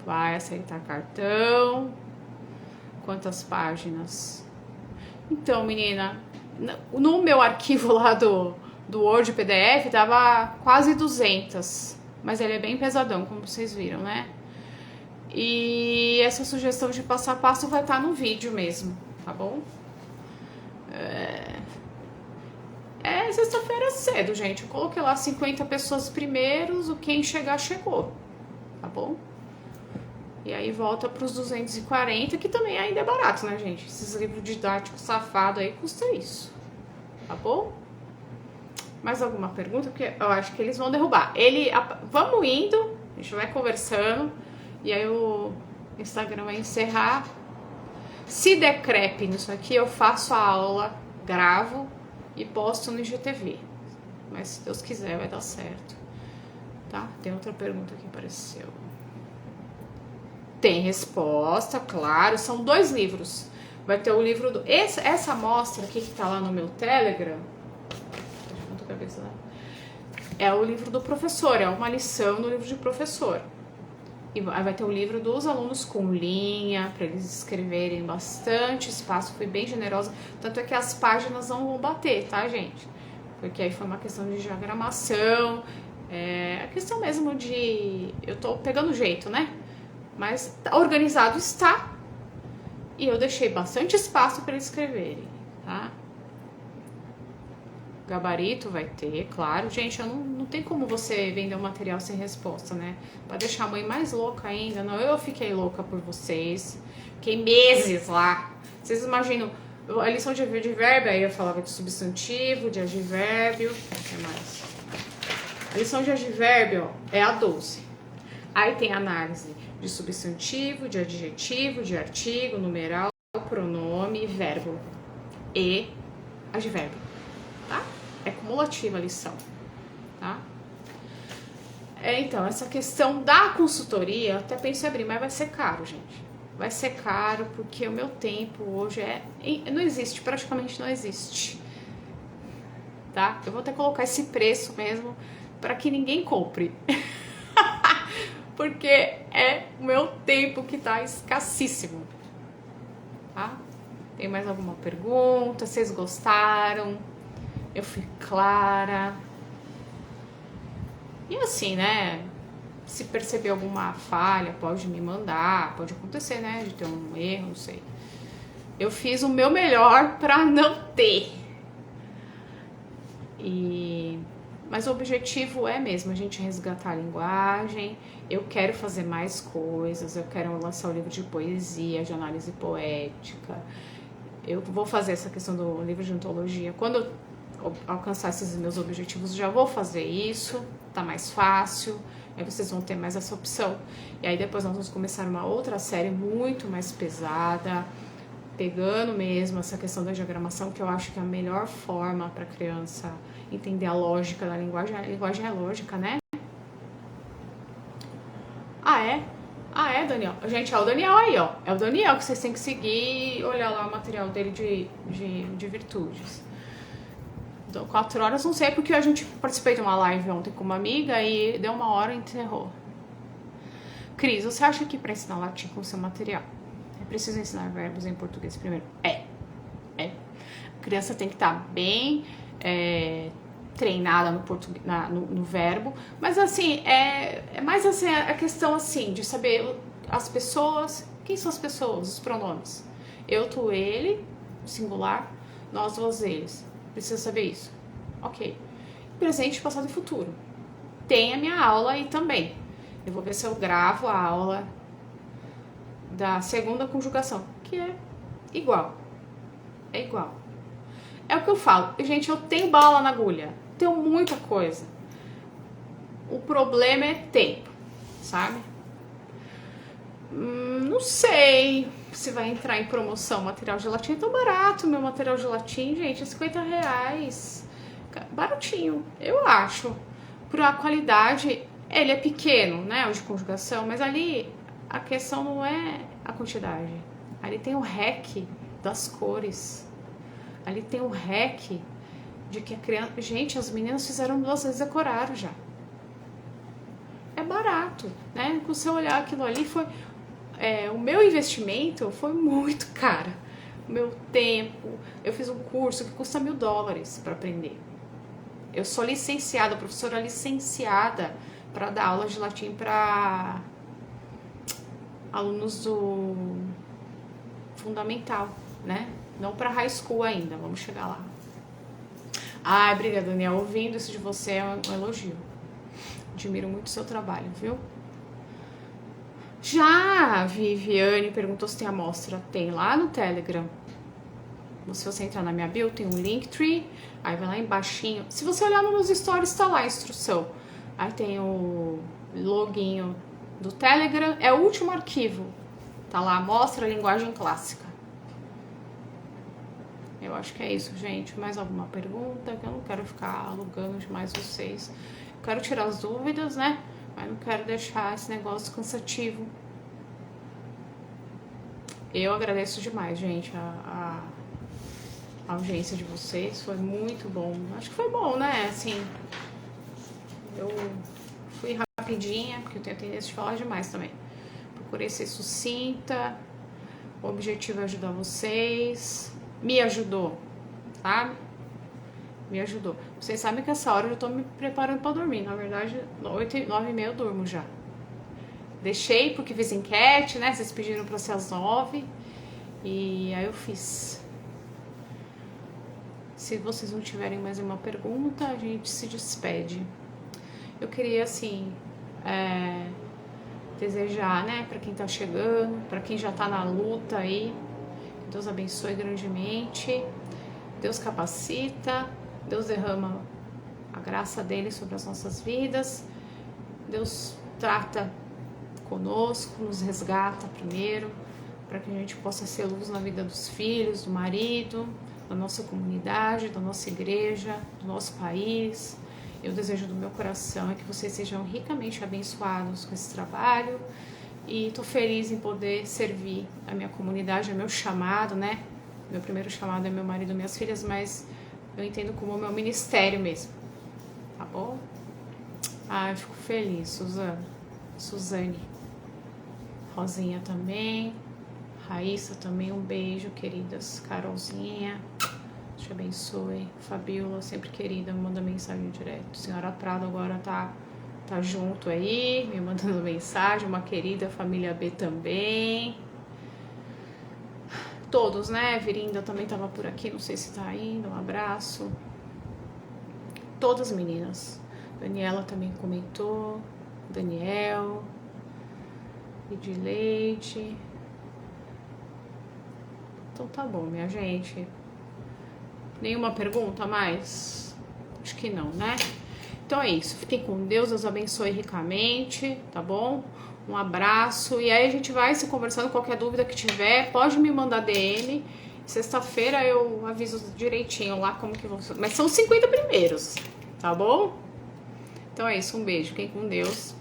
Vai aceitar cartão. Quantas páginas? Então, menina, no meu arquivo lá do Word PDF dava quase 200. Mas ele é bem pesadão, como vocês viram, né? E essa sugestão de passo a passo vai estar no vídeo mesmo, tá bom? Sexta-feira cedo, gente. Eu coloquei lá 50 pessoas primeiros, quem chegar, chegou, tá bom? E aí volta pros 240, que também ainda é barato, né, gente? Esses livros didáticos safados aí custa isso, tá bom? Mais alguma pergunta? Porque eu acho que eles vão derrubar. Vamos indo, a gente vai conversando, e aí o Instagram vai encerrar. Se der crepe nisso aqui, eu faço a aula, gravo e posto no IGTV. Mas se Deus quiser, vai dar certo. Tá? Tem outra pergunta que apareceu. Tem resposta, claro. São 2 livros. Vai ter o livro do... Essa amostra aqui que tá lá no meu Telegram. É o livro do professor. É uma lição no livro de professor. E vai ter o livro dos alunos com linha, para eles escreverem bastante espaço. Fui bem generosa. Tanto é que as páginas não vão bater, tá, gente? Porque aí foi uma questão de diagramação. A questão mesmo de... Eu tô pegando jeito, né? Mas organizado está. E eu deixei bastante espaço para eles escreverem, tá? Gabarito vai ter, claro. Gente, não tem como você vender um material sem resposta, né? Pra deixar a mãe mais louca ainda. Não, eu fiquei louca por vocês. Fiquei meses lá. Vocês imaginam, a lição de advérbio, aí eu falava de substantivo, de advérbio. O que mais? A lição de advérbio é a 12. Aí tem análise de substantivo, de adjetivo, de artigo, numeral, pronome, verbo e advérbio, tá? É cumulativa a lição, tá? Então, essa questão da consultoria, eu até pensei em abrir, mas vai ser caro, gente. Vai ser caro porque o meu tempo hoje não existe, praticamente não existe, tá? Eu vou até colocar esse preço mesmo para que ninguém compre. Porque é o meu tempo que tá escassíssimo, tá? Tem mais alguma pergunta? Vocês gostaram? Eu fui clara? E assim, né? Se perceber alguma falha, pode me mandar, pode acontecer, né? De ter um erro, não sei. Eu fiz o meu melhor pra não ter. Mas o objetivo é mesmo a gente resgatar a linguagem. Eu quero fazer mais coisas, eu quero lançar o livro de poesia, de análise poética. Eu vou fazer essa questão do livro de antologia. Quando eu alcançar esses meus objetivos, já vou fazer isso, tá mais fácil. Aí vocês vão ter mais essa opção. E aí depois nós vamos começar uma outra série muito mais pesada, pegando mesmo essa questão da diagramação, que eu acho que é a melhor forma para a criança entender a lógica da linguagem. A linguagem é lógica, né? Ah, é, Daniel? Gente, é o Daniel aí, ó. É o Daniel que vocês têm que seguir e olhar lá o material dele de virtudes. Então, 4 horas, não sei, porque a gente participei de uma live ontem com uma amiga e deu 1 hora e encerrou. Cris, você acha que para ensinar latim com seu material é preciso ensinar verbos em português primeiro? É. A criança tem que estar bem treinada no português, no verbo, mas assim, é mais assim a questão assim de saber as pessoas, quem são as pessoas, os pronomes. Eu, tu, ele, singular, nós, vós, eles. Precisa saber isso. Ok. Presente, passado e futuro. Tem a minha aula aí também. Eu vou ver se eu gravo a aula da segunda conjugação, que é igual. É igual. É o que eu falo. Gente, eu tenho bala na agulha. Tenho muita coisa. O problema é tempo, sabe? Não sei se vai entrar em promoção material de latim. É tão barato meu material de latim, gente. É R$50. Baratinho, eu acho. Por a qualidade, ele é pequeno, né? O de conjugação, mas ali a questão não é a quantidade. Ali tem o REC das cores. Ali tem o REC de que a criança... Gente, as meninas fizeram 2 vezes, decoraram já. É barato, né? Com o seu olhar, aquilo ali foi... o meu investimento foi muito caro. O meu tempo... Eu fiz um curso que custa $1.000 para aprender. Eu sou licenciada, professora licenciada para dar aula de latim para alunos do fundamental, né? Não para high school ainda, vamos chegar lá. Ai, obrigada, Daniel. Ouvindo isso de você é um elogio. Admiro muito o seu trabalho, viu? Já a Viviane perguntou se tem amostra. Tem lá no Telegram. Se você entrar na minha bio, tem um Linktree. Aí vai lá embaixinho. Se você olhar nos meus stories, tá lá a instrução. Aí tem o login do Telegram. É o último arquivo. Tá lá, amostra linguagem clássica. Eu acho que é isso, gente. Mais alguma pergunta? Que eu não quero ficar alugando demais vocês. Eu quero tirar as dúvidas, né? Mas não quero deixar esse negócio cansativo. Eu agradeço demais, gente, a audiência de vocês. Foi muito bom. Acho que foi bom, né? Assim, eu fui rapidinha, porque eu tenho a tendência de falar demais também. Procurei ser sucinta. O objetivo é ajudar vocês. Me ajudou, sabe? Me ajudou. Vocês sabem que essa hora eu já tô me preparando pra dormir. Na verdade, 9h30 eu durmo já. Deixei porque fiz enquete, né? Vocês pediram pra ser às 9. E aí eu fiz. Se vocês não tiverem mais nenhuma pergunta, a gente se despede. Eu queria, assim, desejar, né? Pra quem tá chegando, pra quem já tá na luta aí. Deus abençoe grandemente. Deus capacita. Deus derrama a graça dele sobre as nossas vidas. Deus trata conosco, nos resgata primeiro, para que a gente possa ser luz na vida dos filhos, do marido, da nossa comunidade, da nossa igreja, do nosso país. Eu desejo do meu coração é que vocês sejam ricamente abençoados com esse trabalho e estou feliz em poder servir a minha comunidade, é meu chamado, né? Meu primeiro chamado é meu marido e minhas filhas, mas eu entendo como meu ministério mesmo, tá bom? Ai, fico feliz, Suzane, Rosinha também, Raíssa também, um beijo, queridas, Carolzinha, Deus te abençoe, Fabiola, sempre querida, me manda mensagem direto, Senhora Prado agora tá junto aí, me mandando mensagem, uma querida, família B também, todos, né? Virinda também tava por aqui, não sei se tá indo, um abraço. Todas as meninas. Daniela também comentou. Daniel. Edileite. Então tá bom, minha gente. Nenhuma pergunta mais? Acho que não, né? Então é isso. Fiquem com Deus, Deus abençoe ricamente, tá bom? Um abraço. E aí a gente vai se conversando. Qualquer dúvida que tiver, pode me mandar DM. Sexta-feira eu aviso direitinho lá como que vão ser. Mas são os 50 primeiros, tá bom? Então é isso. Um beijo. Fiquem com Deus.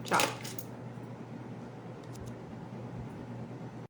Tchau.